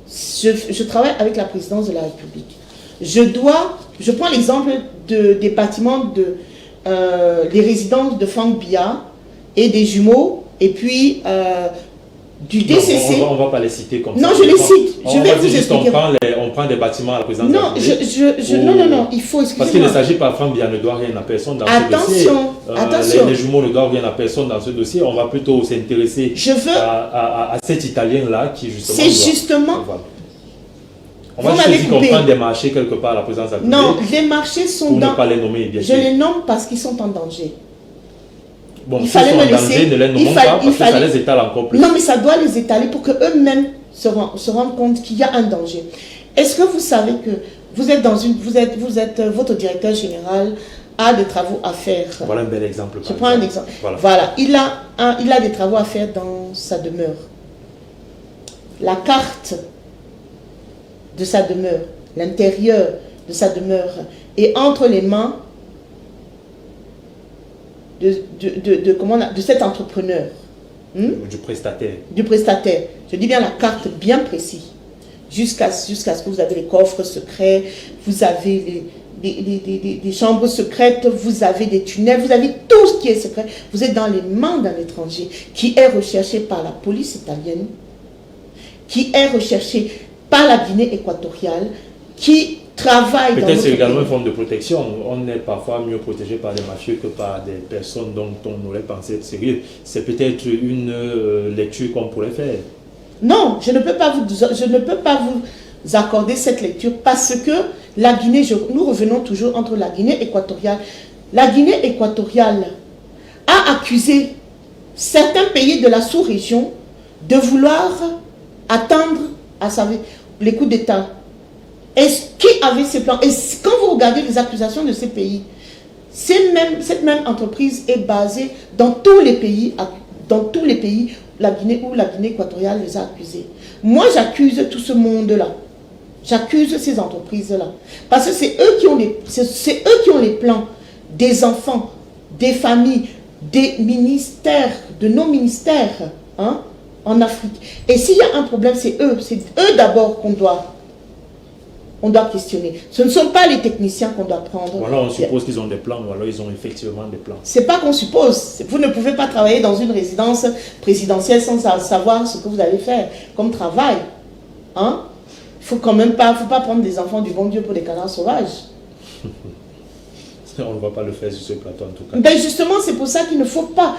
je travaille avec la présidence de la République. Je prends l'exemple des bâtiments des résidences de Franck Biya et des jumeaux, et puis du DCC. Non, on ne va pas les citer comme ça. Non, je les cite. Je vais vous expliquer. On prend des bâtiments à la présidence. Non, non, il faut, excusez-moi. Parce qu'il ne s'agit pas, Franck Biya ne doit rien à personne dans ce dossier. Attention. Les jumeaux ne doivent rien à personne dans ce dossier. On va plutôt s'intéresser à cet Italien-là qui justement... C'est justement... On va juste dire qu'on prend des marchés quelque part à la présidence de la République. Non, les marchés sont pour dans... ne pas les nommer, bien je sûr. les nomme parce qu'ils sont en danger. Bon, s'ils sont en danger, ne les nommons pas parce que ça les étale encore plus. Non, mais ça doit les étaler pour qu'eux-mêmes se rendent compte qu'il y a un danger. Est-ce que vous savez que vous êtes votre directeur général a des travaux à faire? Voilà un bel exemple. Je prends un exemple. Voilà. Il a des travaux à faire dans sa demeure. La carte de sa demeure, l'intérieur de sa demeure est entre les mains de cet entrepreneur. Du prestataire. Du prestataire. Je dis bien la carte bien précise. Jusqu'à ce que vous avez les coffres secrets, vous avez des chambres secrètes, vous avez des tunnels, vous avez tout ce qui est secret. Vous êtes dans les mains d'un étranger qui est recherché par la police italienne, qui est recherché par la Guinée équatoriale, qui travaille dans notre pays. Peut-être c'est également une forme de protection. On est parfois mieux protégé par des mafieux que par des personnes dont on aurait pensé être sérieux. C'est peut-être une lecture qu'on pourrait faire. Non, je ne peux pas vous accorder cette lecture parce que la Guinée, nous revenons toujours entre la Guinée équatoriale. La Guinée équatoriale a accusé certains pays de la sous-région de vouloir attendre à savoir les coups d'État. Qui avait ces plans? Et quand vous regardez les accusations de ces pays, cette même entreprise est basée dans tous les pays, la Guinée ou la Guinée équatoriale les a accusés. Moi, j'accuse tout ce monde-là. J'accuse ces entreprises-là. Parce que c'est eux qui ont les plans des enfants, des familles, des ministères, de nos ministères, hein, en Afrique. Et s'il y a un problème, c'est eux d'abord qu'on doit questionner. Ce ne sont pas les techniciens qu'on doit prendre. Voilà, on suppose qu'ils ont des plans, ou alors ils ont effectivement des plans. C'est pas qu'on suppose. Vous ne pouvez pas travailler dans une résidence présidentielle sans savoir ce que vous allez faire comme travail. Hein? Faut pas prendre des enfants du bon Dieu pour des canards sauvages. On ne va pas le faire sur ce plateau en tout cas. Ben justement, c'est pour ça qu'il ne faut pas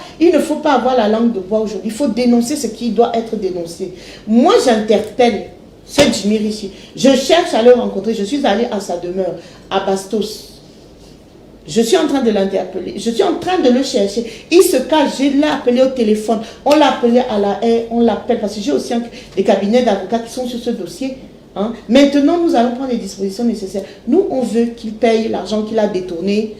avoir la langue de bois aujourd'hui. Il faut dénoncer ce qui doit être dénoncé. Moi, j'interpelle ce Jimmy Rishi. Je cherche à le rencontrer. Je suis allée à sa demeure, à Bastos. Je suis en train de l'interpeller. Je suis en train de le chercher. Il se cache. Je l'ai appelé au téléphone. On l'a appelé à la haie. On l'appelle parce que j'ai aussi des cabinets d'avocats qui sont sur ce dossier. Hein? Maintenant, nous allons prendre les dispositions nécessaires. Nous, on veut qu'il paye l'argent qu'il a détourné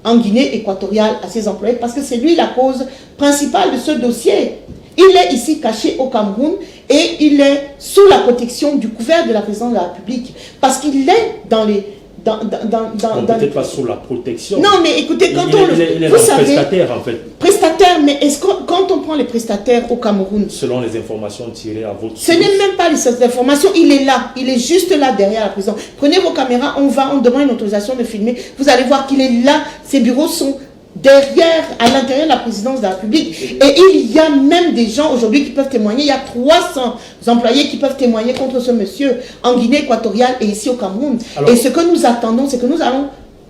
en Guinée équatoriale à ses employés parce que c'est lui la cause principale de ce dossier. Il est ici caché au Cameroun et il est sous la protection du couvert de la présidence de la République parce qu'il est dans les... peut-être pas sous la protection. Non, mais écoutez, quand il est vous savez, prestataire en fait. Prestataire, mais est-ce que quand on prend les prestataires au Cameroun, selon les informations tirées à votre ce n'est même pas les informations, il est là, il est juste là derrière la prison. Prenez vos caméras, on demande une autorisation de filmer, vous allez voir qu'il est là, ses bureaux sont derrière, à l'intérieur de la présidence de la République. Et il y a même des gens aujourd'hui qui peuvent témoigner. Il y a 300 employés qui peuvent témoigner contre ce monsieur en Guinée équatoriale et ici au Cameroun. Alors, et ce que nous attendons, c'est que nous allons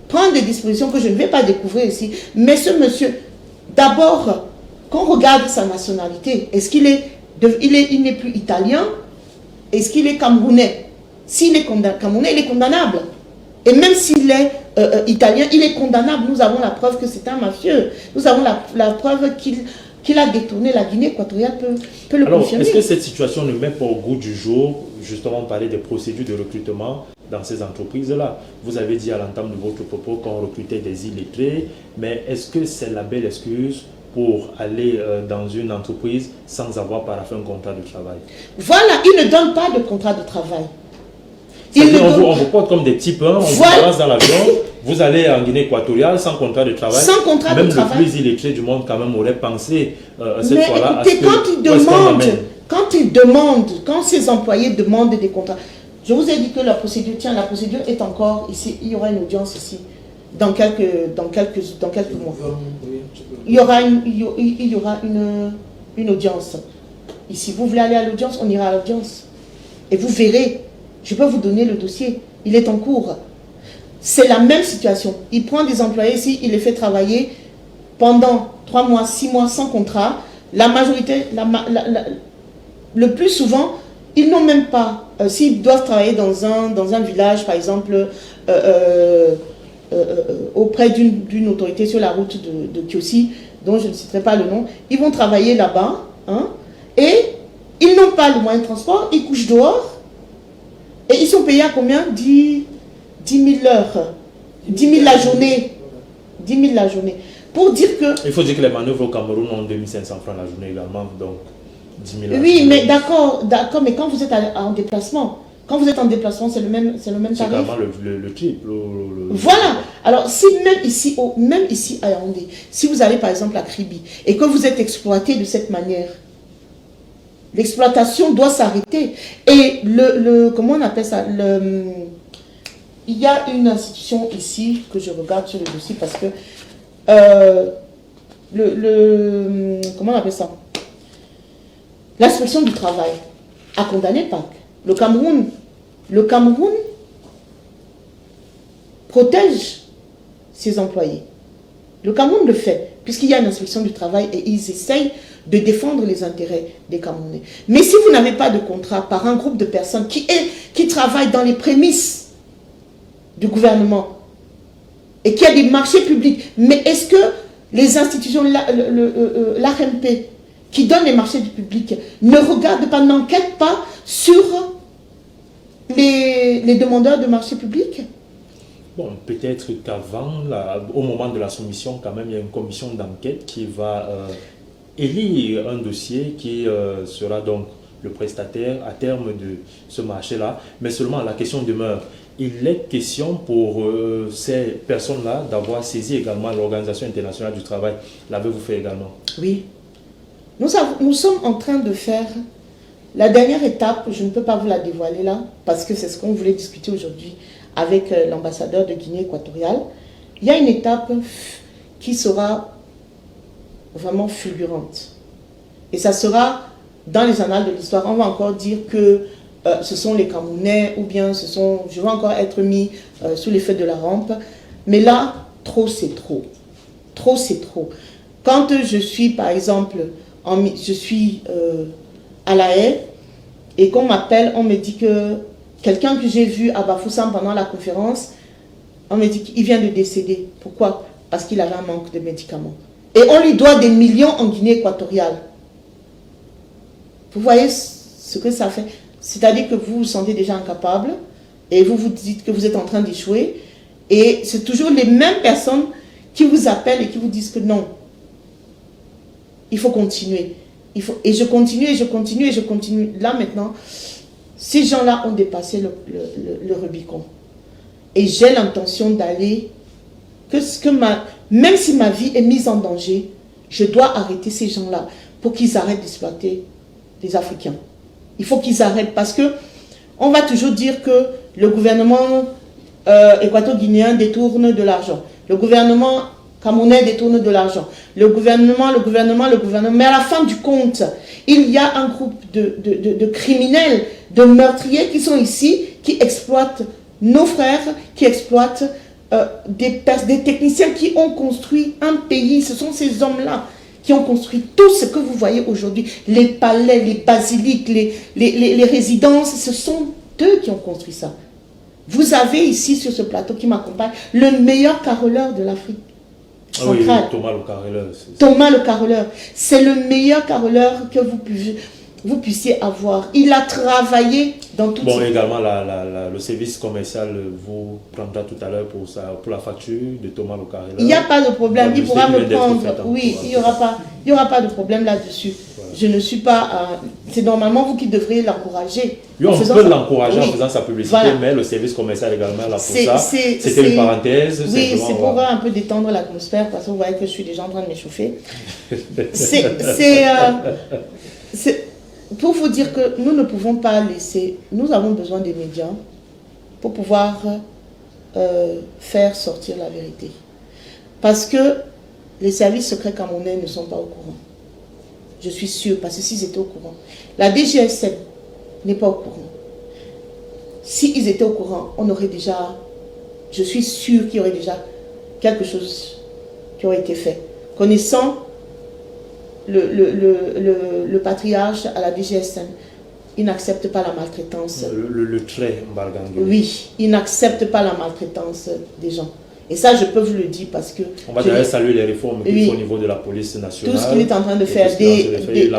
prendre des dispositions que je ne vais pas découvrir ici. Mais ce monsieur, d'abord, qu'on regarde sa nationalité, est-ce qu'il il n'est plus italien? Est-ce qu'il est camerounais? S'il est camerounais, il est condamnable. Et même s'il est italien, il est condamnable. Nous avons la preuve que c'est un mafieux. Nous avons la preuve qu'il a détourné. La Guinée équatoriale peut le confirmer. Est-ce que cette situation ne met pas au goût du jour, justement, parler des procédures de recrutement dans ces entreprises-là? Vous avez dit à l'entame de votre propos qu'on recrutait des illettrés, mais est-ce que c'est la belle excuse pour aller dans une entreprise sans avoir paraphé un contrat de travail? Voilà, il ne donne pas de contrat de travail. On vous porte comme des types, on vous balance dans l'avion, vous allez en Guinée équatoriale sans contrat de travail. Sans contrat même de travail. Même le plus illettré du monde quand même aurait pensé cette fois-là à ce que... Quand ces employés demandent des contrats, je vous ai dit que la procédure est encore ici, il y aura une audience ici dans quelques mois. Il y aura une audience. Et si vous voulez aller à l'audience, on ira à l'audience. Et vous verrez. Je peux vous donner le dossier. Il est en cours. C'est la même situation. Il prend des employés ici, il les fait travailler pendant 3 mois, 6 mois sans contrat. La majorité, le plus souvent, ils n'ont même pas, s'ils doivent travailler dans un village, par exemple, auprès d'une autorité sur la route de Kiossi, dont je ne citerai pas le nom, ils vont travailler là-bas, hein, et ils n'ont pas le moyen de transport, ils couchent dehors. Et ils sont payés à combien? 10 000 heures. 10 000 la journée. 10 000 la journée. Pour dire que... Il faut dire que les manœuvres au Cameroun ont 2500 francs la journée également. Donc, 10 000 la oui, journée. mais d'accord, mais quand vous êtes en déplacement, c'est le même tarif. C'est carrément le triple. Voilà. Alors, si même ici à Yaoundé, si vous allez par exemple à Kribi et que vous êtes exploité de cette manière, l'exploitation doit s'arrêter. Et comment on appelle ça? Il y a une institution ici que je regarde sur le dossier parce que comment on appelle ça? L'inspection du travail a condamné Pâques. Le Cameroun protège ses employés. Le Cameroun le fait puisqu'il y a une inspection du travail et ils essayent de défendre les intérêts des Camerounais. Mais si vous n'avez pas de contrat par un groupe de personnes qui travaillent dans les prémices du gouvernement et qui a des marchés publics, mais est-ce que les institutions, l'ARMP, qui donne les marchés du public, ne regarde pas, n'enquête pas sur les demandeurs de marchés publics? Bon, peut-être qu'avant, au moment de la soumission, quand même, il y a une commission d'enquête qui va élire un dossier qui sera donc le prestataire à terme de ce marché-là. Mais seulement la question demeure. Il est question pour ces personnes-là d'avoir saisi également l'Organisation internationale du travail. L'avez-vous fait également? Oui. Nous sommes en train de faire la dernière étape. Je ne peux pas vous la dévoiler là, parce que c'est ce qu'on voulait discuter aujourd'hui avec l'ambassadeur de Guinée équatoriale. Il y a une étape qui sera vraiment fulgurante. Et ça sera dans les annales de l'histoire. On va encore dire que ce sont les Camerounais, ou bien je vais encore être mis sous l'effet de la rampe. Mais là, trop c'est trop. Trop c'est trop. Quand je suis, par exemple, je suis à La Haye, et qu'on m'appelle, on me dit que quelqu'un que j'ai vu à Bafoussam pendant la conférence, on me dit qu'il vient de décéder. Pourquoi? Parce qu'il avait un manque de médicaments. Et on lui doit des millions en Guinée équatoriale. Vous voyez ce que ça fait? C'est-à-dire que vous vous sentez déjà incapable et vous vous dites que vous êtes en train d'échouer. Et c'est toujours les mêmes personnes qui vous appellent et qui vous disent que non, il faut continuer. Et je continue, et je continue, et je continue. Là maintenant, ces gens-là ont dépassé le Rubicon. Et j'ai l'intention d'aller, même si ma vie est mise en danger, je dois arrêter ces gens-là pour qu'ils arrêtent d'exploiter les Africains. Il faut qu'ils arrêtent parce que on va toujours dire que le gouvernement équato-guinéen détourne de l'argent. Le gouvernement camerounais détourne de l'argent. Le gouvernement. Mais à la fin du compte, il y a un groupe de criminels, de meurtriers qui sont ici, qui exploitent nos frères, qui exploitent des techniciens qui ont construit un pays. Ce sont ces hommes-là qui ont construit tout ce que vous voyez aujourd'hui. Les palais, les basiliques, les résidences, ce sont eux qui ont construit ça. Vous avez ici sur ce plateau qui m'accompagne le meilleur caroleur de l'Afrique centrale. Oui, Thomas le caroleur. Thomas le caroleur. C'est le meilleur caroleur que vous puissiez avoir. Il a travaillé dans tout. Bon, également, le service commercial vous prendra tout à l'heure pour la facture de Thomas le caroleur. Il n'y a pas de problème, il pourra me prendre. Oui, il n'y aura pas de problème là-dessus. Voilà. Je ne suis pas... c'est normalement vous qui devriez l'encourager. Oui, on peut l'encourager en faisant sa publicité, voilà. Mais le service commercial également là pour ça. C'était une parenthèse. Oui, c'est pour un peu détendre l'atmosphère parce que vous voyez que je suis déjà en train de m'échauffer. C'est pour vous dire que nous ne pouvons pas laisser... Nous avons besoin des médias pour pouvoir faire sortir la vérité. Parce que les services secrets camerounais ne sont pas au courant. Je suis sûre, parce que s'ils étaient au courant. La DGSN n'est pas au courant. S'ils étaient au courant, on aurait déjà... Je suis sûre qu'il y aurait déjà quelque chose qui aurait été fait. Connaissant le patriarche à la DGSN, il n'accepte pas la maltraitance. Le trait, Mbargangé. Oui, il n'accepte pas la maltraitance des gens. Et ça, je peux vous le dire parce que... On va d'ailleurs saluer les réformes qu'il faut au niveau de la police nationale. Tout ce qu'il est en train de faire,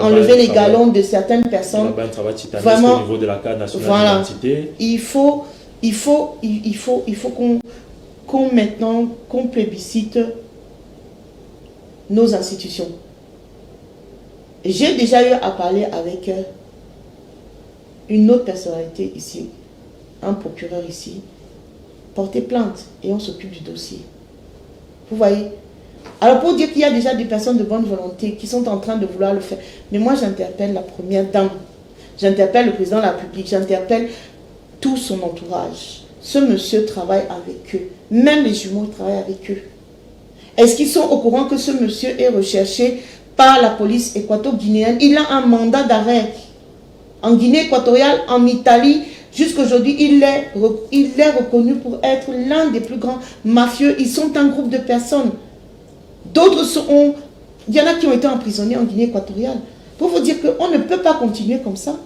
enlever les galons de certaines personnes. Il a un travail titanesque au niveau de la carte nationale d'identité. Il faut qu'on plébiscite nos institutions. J'ai déjà eu à parler avec une autre personnalité ici, un procureur ici, porter plainte et on s'occupe du dossier. Vous voyez? Alors pour dire qu'il y a déjà des personnes de bonne volonté qui sont en train de vouloir le faire, mais moi j'interpelle la première dame, j'interpelle le président de la République, j'interpelle tout son entourage. Ce monsieur travaille avec eux, même les jumeaux travaillent avec eux. Est-ce qu'ils sont au courant que ce monsieur est recherché par la police équato-guinéenne? Il a un mandat d'arrêt en Guinée équatoriale, en Italie. Jusqu'aujourd'hui, il est reconnu pour être l'un des plus grands mafieux. Ils sont un groupe de personnes. D'autres sont... Il y en a qui ont été emprisonnés en Guinée équatoriale. Pour vous dire qu'on ne peut pas continuer comme ça.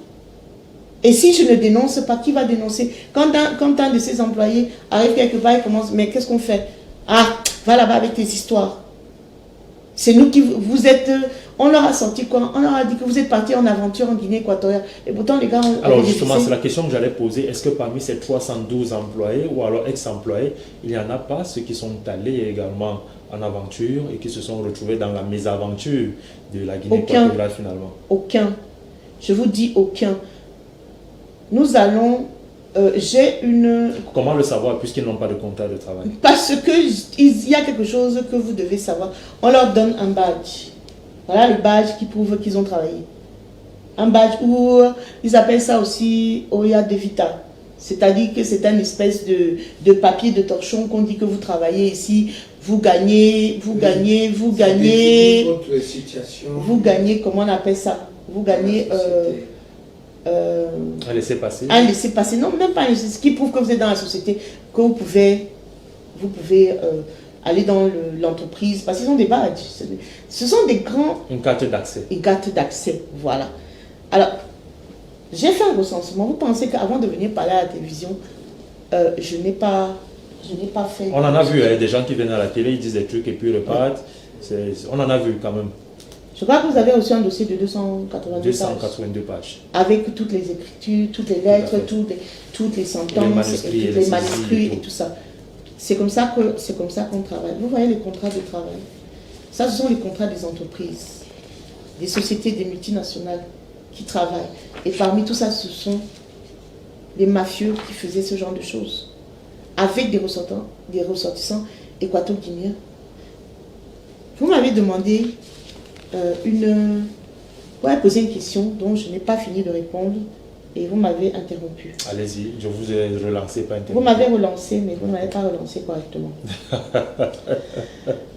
Et si je ne dénonce pas, qui va dénoncer? Quand un de ses employés arrive quelque part et commence, mais qu'est-ce qu'on fait? Ah, va là-bas avec tes histoires. C'est nous qui vous êtes... On leur a sorti quoi? On leur a dit que vous êtes partis en aventure en Guinée équatoriale. Et pourtant, les gars ont... Alors justement, c'est la question que j'allais poser. Est-ce que parmi ces 312 employés ou alors ex-employés, il n'y en a pas ceux qui sont allés également en aventure et qui se sont retrouvés dans la mésaventure de la Guinée équatoriale finalement? Aucun. Je vous dis aucun. Nous allons... j'ai une... Comment le savoir puisqu'ils n'ont pas de contrat de travail? Parce qu'il y a quelque chose que vous devez savoir. On leur donne un badge. Voilà le badge qui prouve qu'ils ont travaillé. Un badge où ils appellent ça aussi Oya de Vita. C'est-à-dire que c'est une espèce de papier de torchon qu'on dit que vous travaillez ici. Vous gagnez, vous gagnez, vous gagnez. Vous gagnez, comment on appelle ça? Vous gagnez... un laissez-passer. Un laissez-passer. Non, même pas un laissez-passer. Ce qui prouve que vous êtes dans la société, que vous pouvez aller dans l'entreprise, parce qu'ils ont des badges. Ce sont des grands... Une carte d'accès. Une carte d'accès, voilà. Alors, j'ai fait un recensement. Vous pensez qu'avant de venir parler à la télévision, je n'ai pas fait... On en a vu, hein, des gens qui viennent à la télé, ils disent des trucs et puis repartent. On en a vu quand même. Je crois que vous avez aussi un dossier de 282 pages. Avec toutes les écritures, toutes les lettres, toutes les sentences, les manuscrits et tout ça. C'est comme ça qu'on travaille. Vous voyez les contrats de travail. Ça, ce sont les contrats des entreprises, des sociétés, des multinationales qui travaillent. Et parmi tout ça, ce sont les mafieux qui faisaient ce genre de choses. Avec des ressortissants équato-guinéens. Vous m'avez demandé poser une question dont je n'ai pas fini de répondre et vous m'avez interrompu. Allez-y, je vous ai relancé, pas interrompu. Vous m'avez relancé, mais vous ne m'avez pas relancé correctement.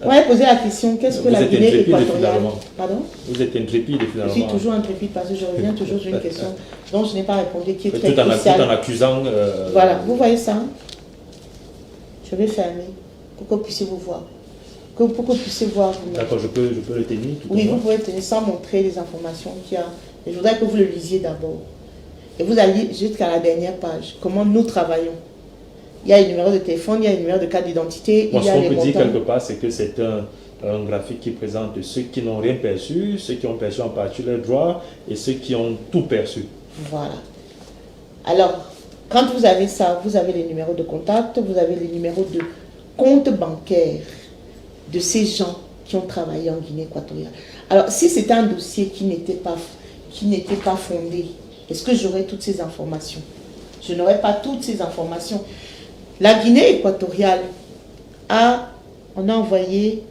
Vous m'avez posé la question, qu'est-ce que la Guinée équatoriale... Pardon? Vous êtes intrépide finalement. Je suis toujours intrépide parce que je reviens toujours sur une question dont je n'ai pas répondu, qui est très cruciale. Tout en accusant... Voilà, vous voyez ça? Je vais fermer pour que vous puissiez vous voir. Pour que vous puissiez voir. D'accord, je peux le tenir tout Oui, vous pouvez le tenir sans montrer les informations qu'il y a. Et je voudrais que vous le lisiez d'abord. Et vous alliez jusqu'à la dernière page. Comment nous travaillons. Il y a un numéro de téléphone, il y a un numéro de carte d'identité. Bon, ce qu'on peut dire quelque part, c'est que c'est un graphique qui présente ceux qui n'ont rien perçu, ceux qui ont perçu en partie leurs droits et ceux qui ont tout perçu. Voilà. Alors, quand vous avez ça, vous avez les numéros de contact, vous avez les numéros de compte bancaire de ces gens qui ont travaillé en Guinée équatoriale. Alors, si c'était un dossier qui n'était pas fondé, est-ce que j'aurais toutes ces informations? Je n'aurais pas toutes ces informations. La Guinée équatoriale on a envoyé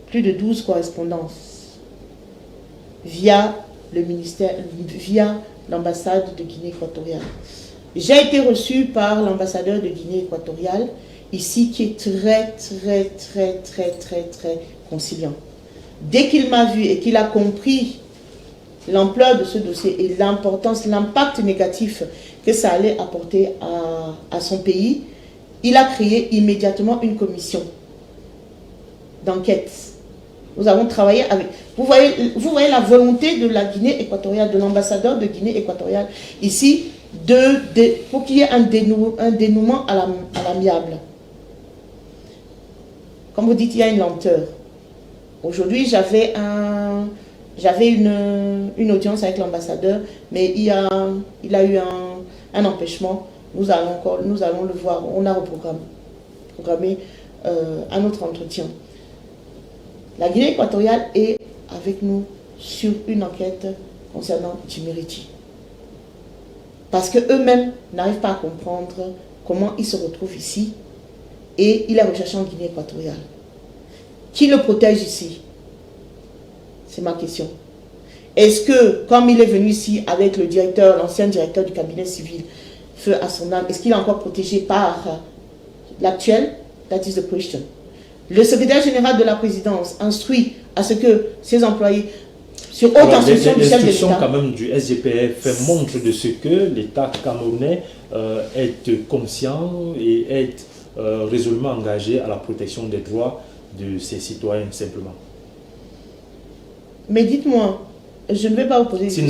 plus de 12 correspondances via le ministère, via l'ambassade de Guinée équatoriale. J'ai été reçu par l'ambassadeur de Guinée équatoriale ici, qui est très conciliant. Dès qu'il m'a vu et qu'il a compris l'ampleur de ce dossier et l'importance, l'impact négatif que ça allait apporter à son pays, il a créé immédiatement une commission d'enquête. Nous avons travaillé avec... Vous voyez la volonté de la Guinée équatoriale, de l'ambassadeur de Guinée équatoriale, ici, pour qu'il y ait un dénouement à l'amiable. Comme vous dites, il y a une lenteur. Aujourd'hui, j'avais une audience avec l'ambassadeur, mais il a eu un empêchement. Nous allons le voir. On a reprogrammé un autre entretien. La Guinée équatoriale est avec nous sur une enquête concernant Djimiriti. Parce qu'eux-mêmes n'arrivent pas à comprendre comment ils se retrouvent ici et il est recherché en Guinée équatoriale. Qui le protège ici? C'est ma question. Est-ce que, comme il est venu ici avec le directeur, l'ancien directeur du cabinet civil, feu à son âme, est-ce qu'il est encore protégé par l'actuel? That is the question. Le secrétaire général de la présidence instruit à ce que ses employés, sur haute instruction du chef de l'État... quand même du SGPF fait montre de ce que l'État camerounais est conscient et est résolument engagé à la protection des droits de ses citoyens simplement. Mais dites-moi, je ne vais pas vous poser des questions.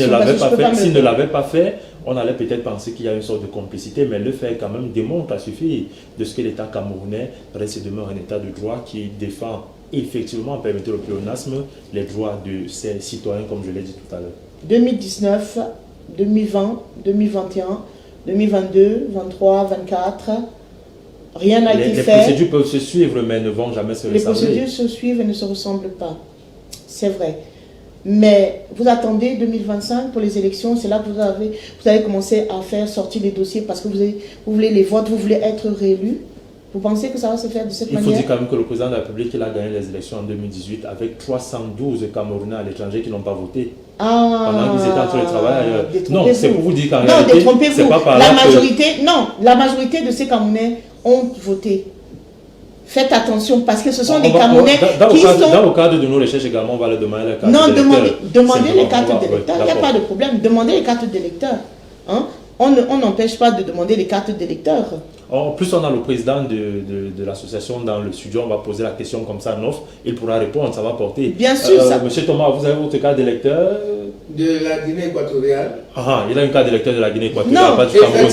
S'il ne l'avait pas fait, on allait peut-être penser qu'il y a une sorte de complicité, mais le fait quand même démontre à suffire de ce que l'État camerounais reste et demeure un État de droit qui défend effectivement permettre le pléonasme, les droits de ces citoyens, comme je l'ai dit tout à l'heure? 2019, 2020, 2021, 2022, 23, 24, rien n'a été fait. Les procédures peuvent se suivre, mais ne vont jamais se ressembler. Les procédures se suivent et ne se ressemblent pas. C'est vrai. Mais vous attendez 2025 pour les élections, c'est là que vous allez commencer à faire sortir les dossiers parce que vous voulez les votes, vous voulez être réélu. Vous pensez que ça va se faire de cette manière? Il faut dire quand même que le président de la République, il a gagné les élections en 2018 avec 312 Camerounais à l'étranger qui n'ont pas voté. Pendant qu'ils étaient en train de travailler. Non, c'est pour vous dire qu'en réalité, c'est pas par là la majorité de ces Camerounais ont voté. Faites attention parce que ce sont des Camerounais qui sont... Dans le cadre de nos recherches également, on va leur demander les cartes d'électeurs. Non, demandez les cartes d'électeurs, il n'y a pas de problème. Demandez les cartes d'électeurs. Hein? On n'empêche pas de demander les cartes d'électeurs. En plus, on a le président de l'association dans le studio, on va poser la question comme ça en off, il pourra répondre, ça va porter. Bien sûr, ça... Monsieur Thomas, vous avez votre carte d'électeur? De la Guinée équatoriale. Ah, il a une carte d'électeur de la Guinée équatoriale, non, pas du Cameroun.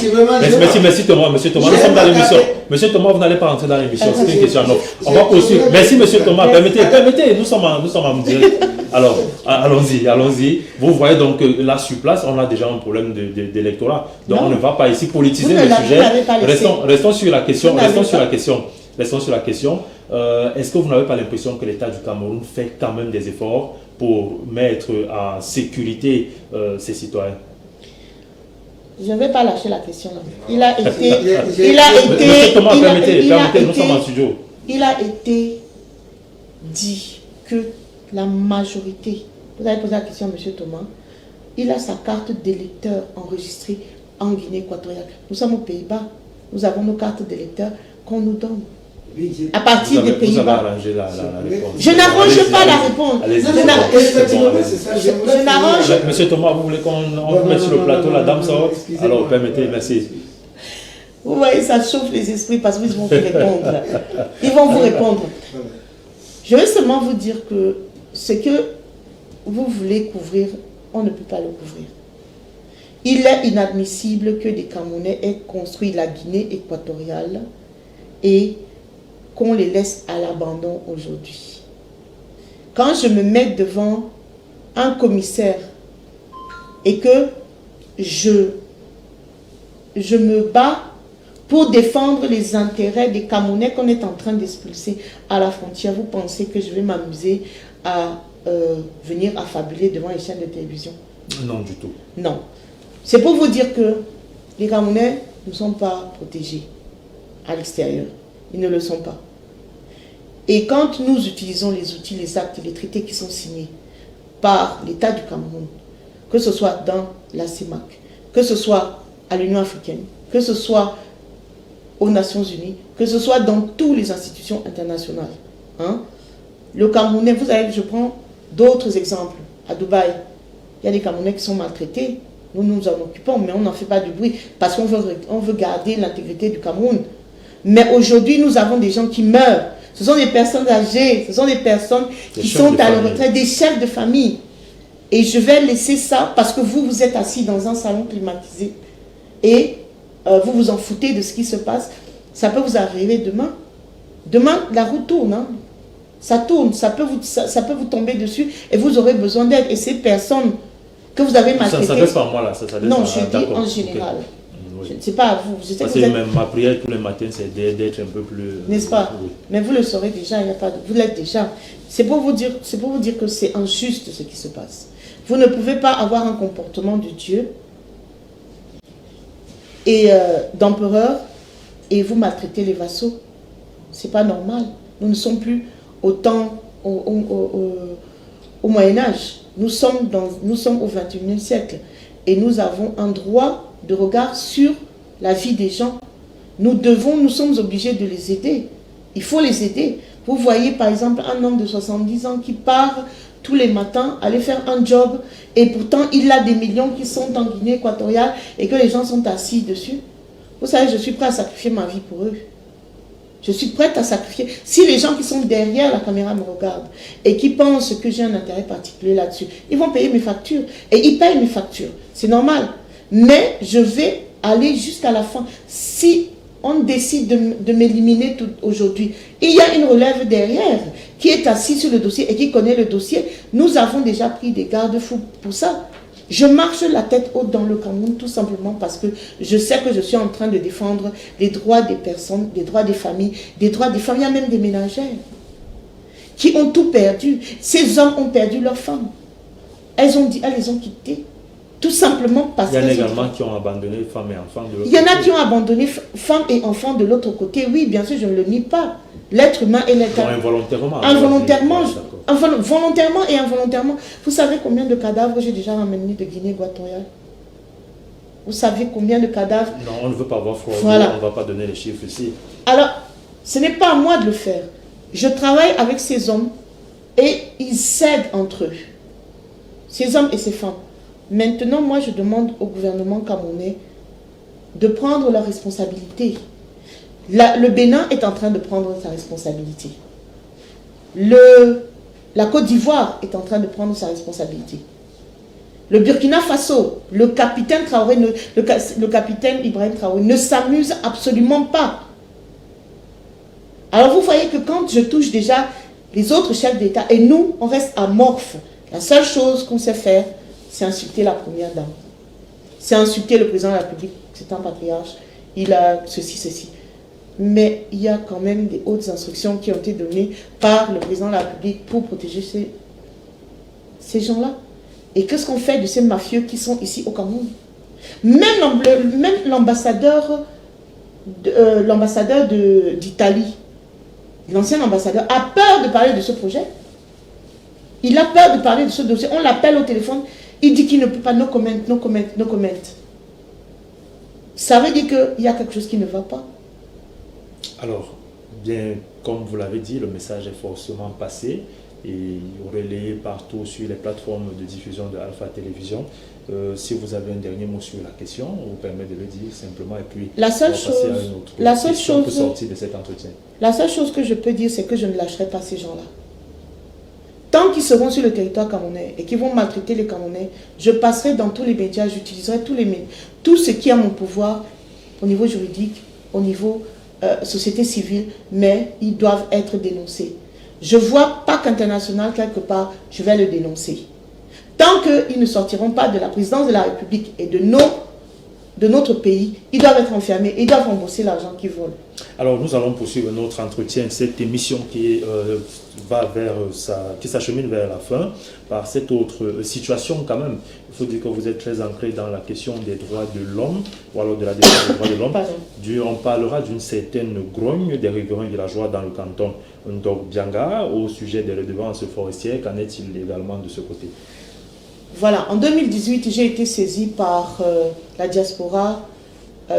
Merci Thomas, monsieur Thomas, nous sommes dans l'émission. Monsieur Thomas, vous n'allez pas rentrer dans l'émission, c'est une question en off. On va poursuivre. Merci monsieur Thomas, permettez, nous sommes en direct. Alors, allons-y. Vous voyez donc là sur place, on a déjà un problème d'électorat. Donc on ne va pas ici politiser le sujet. Restons sur la question. Est-ce que vous n'avez pas l'impression que l'État du Cameroun fait quand même des efforts pour mettre en sécurité ses citoyens? Je ne vais pas lâcher la question. Il a été dit que la majorité, vous avez posé la question à M. Thomas, il a sa carte d'électeur enregistrée en Guinée équatoriale. Nous sommes aux Pays-Bas, nous avons nos cartes d'électeurs qu'on nous donne. À partir des Pays-Bas. Je n'arrange pas la réponse. Je n'arrange. Monsieur Thomas, vous voulez qu'on vous mette sur le plateau, la dame sort? Alors permettez, merci. Vous voyez, ça chauffe les esprits parce qu'ils vont vous répondre. Ils vont vous répondre. Je vais seulement vous dire que ce que vous voulez couvrir, on ne peut pas le couvrir. Il est inadmissible que des Camerounais aient construit la Guinée équatoriale et qu'on les laisse à l'abandon aujourd'hui. Quand je me mets devant un commissaire et que je me bats pour défendre les intérêts des Camerounais qu'on est en train d'expulser à la frontière, vous pensez que je vais m'amuser à venir affabuler devant les chaînes de télévision? Non, du tout. Non. C'est pour vous dire que les Camerounais ne sont pas protégés à l'extérieur. Ils ne le sont pas. Et quand nous utilisons les outils, les actes, les traités qui sont signés par l'État du Cameroun, que ce soit dans la CEMAC, que ce soit à l'Union africaine, que ce soit aux Nations Unies, que ce soit dans toutes les institutions internationales. Hein? Le Camerounais, vous savez, je prends d'autres exemples. À Dubaï, il y a des Camerounais qui sont maltraités. Nous nous en occupons, mais on n'en fait pas du bruit parce qu'on veut garder l'intégrité du Cameroun. Mais aujourd'hui, nous avons des gens qui meurent. Ce sont des personnes âgées, ce sont des personnes qui sont à la retraite, des chefs de famille. Et je vais laisser ça parce que vous êtes assis dans un salon climatisé et vous vous en foutez de ce qui se passe. Ça peut vous arriver demain. Demain, la roue tourne. Hein. Ça tourne, ça peut vous tomber dessus et vous aurez besoin d'aide. Et ces personnes que vous avez maltraitées... Ça ne laisse pas moi là. Non, je dis en général. Okay. Oui. Je ne sais pas à vous. Je sais parce que même ma prière tous les matins, c'est d'être un peu plus... N'est-ce pas? Oui. Mais vous le saurez déjà, il n'y a pas de... Vous l'êtes déjà. C'est pour vous dire que c'est injuste ce qui se passe. Vous ne pouvez pas avoir un comportement de Dieu et d'empereur et vous maltraitez les vassaux. C'est pas normal. Nous ne sommes plus au temps, au Moyen-Âge. Nous sommes au XXIe siècle et nous avons un droit de regard sur la vie des gens. Nous sommes obligés de les aider. Il faut les aider. Vous voyez par exemple un homme de 70 ans qui part tous les matins aller faire un job et pourtant il a des millions qui sont en Guinée équatoriale et que les gens sont assis dessus. Vous savez, je suis prêt à sacrifier ma vie pour eux. Je suis prête à sacrifier. Si les gens qui sont derrière la caméra me regardent et qui pensent que j'ai un intérêt particulier là-dessus, ils vont payer mes factures. Et ils payent mes factures. C'est normal. Mais je vais aller jusqu'à la fin. Si on décide de m'éliminer aujourd'hui, il y a une relève derrière. qui est assis sur le dossier et qui connaît le dossier. Nous avons déjà pris des garde-fous pour ça. Je marche la tête haute dans le Cameroun tout simplement parce que je sais que je suis en train de défendre les droits des personnes, les droits des familles, il y a même des ménagères qui ont tout perdu. Ces hommes ont perdu leurs femmes. Elles les ont quittées. Tout simplement parce que... Il y en a également qui ont abandonné femmes et enfants de l'autre côté. Il y en a qui ont abandonné femmes et enfants de l'autre côté. Oui, bien sûr, je ne le nie pas. L'être humain est l'être humain. Involontairement. Volontairement et involontairement. Vous savez combien de cadavres j'ai déjà ramenés de Guinée équatoriale? Vous savez combien de cadavres? Non, on ne veut pas voir froid. Voilà. On ne va pas donner les chiffres ici. Alors, ce n'est pas à moi de le faire. Je travaille avec ces hommes et ils s'aident entre eux. Ces hommes et ces femmes. Maintenant, moi, je demande au gouvernement camerounais de prendre leurs responsabilités. Le Bénin est en train de prendre sa responsabilité. La Côte d'Ivoire est en train de prendre sa responsabilité. Le Burkina Faso, le capitaine Ibrahim Traoré ne s'amuse absolument pas. Alors vous voyez que quand je touche déjà les autres chefs d'État, et nous, on reste amorphes. La seule chose qu'on sait faire, c'est insulter la première dame. C'est insulter le président de la République, c'est un patriarche, il a ceci. Mais il y a quand même des hautes instructions qui ont été données par le président de la République pour protéger ces gens-là. Et qu'est-ce qu'on fait de ces mafieux qui sont ici au Cameroun? Même l'ambassadeur d'Italie, l'ancien ambassadeur, a peur de parler de ce projet. Il a peur de parler de ce dossier. On l'appelle au téléphone, il dit qu'il ne peut pas, no comment. Ça veut dire qu'il y a quelque chose qui ne va pas. Alors, bien, comme vous l'avez dit, le message est forcément passé et relayé partout sur les plateformes de diffusion de Alpha Télévision. Si vous avez un dernier mot sur la question, on vous permet de le dire simplement et puis la seule chose peut sortir de cet entretien. La seule chose que je peux dire, c'est que je ne lâcherai pas ces gens-là. Tant qu'ils seront sur le territoire camerounais et qu'ils vont maltraiter les Camerounais, je passerai dans tous les médias, j'utiliserai tout ce qui est à mon pouvoir au niveau juridique, au niveau société civile, mais ils doivent être dénoncés. Je vois PAC international quelque part, je vais le dénoncer. Tant qu'ils ne sortiront pas de la présidence de la République et de notre pays, ils doivent être enfermés, ils doivent rembourser l'argent qu'ils volent. Alors nous allons poursuivre notre entretien, cette émission qui s'achemine vers la fin, par cette autre situation quand même. Il faut dire que vous êtes très ancré dans la question des droits de l'homme, ou alors de la défense des droits de l'homme. On parlera d'une certaine grogne des riverains villageois dans le canton d'Obianga au sujet des redevances forestières. Qu'en est-il également de ce côté? Voilà, en 2018, j'ai été saisie par la diaspora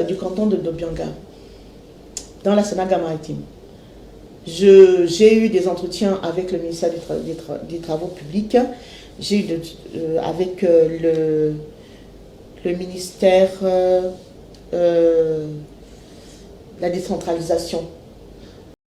du canton de Dobianga, dans la Sénégal-Maritime. J'ai eu des entretiens avec le ministère des Travaux publics, j'ai eu avec le ministère de la décentralisation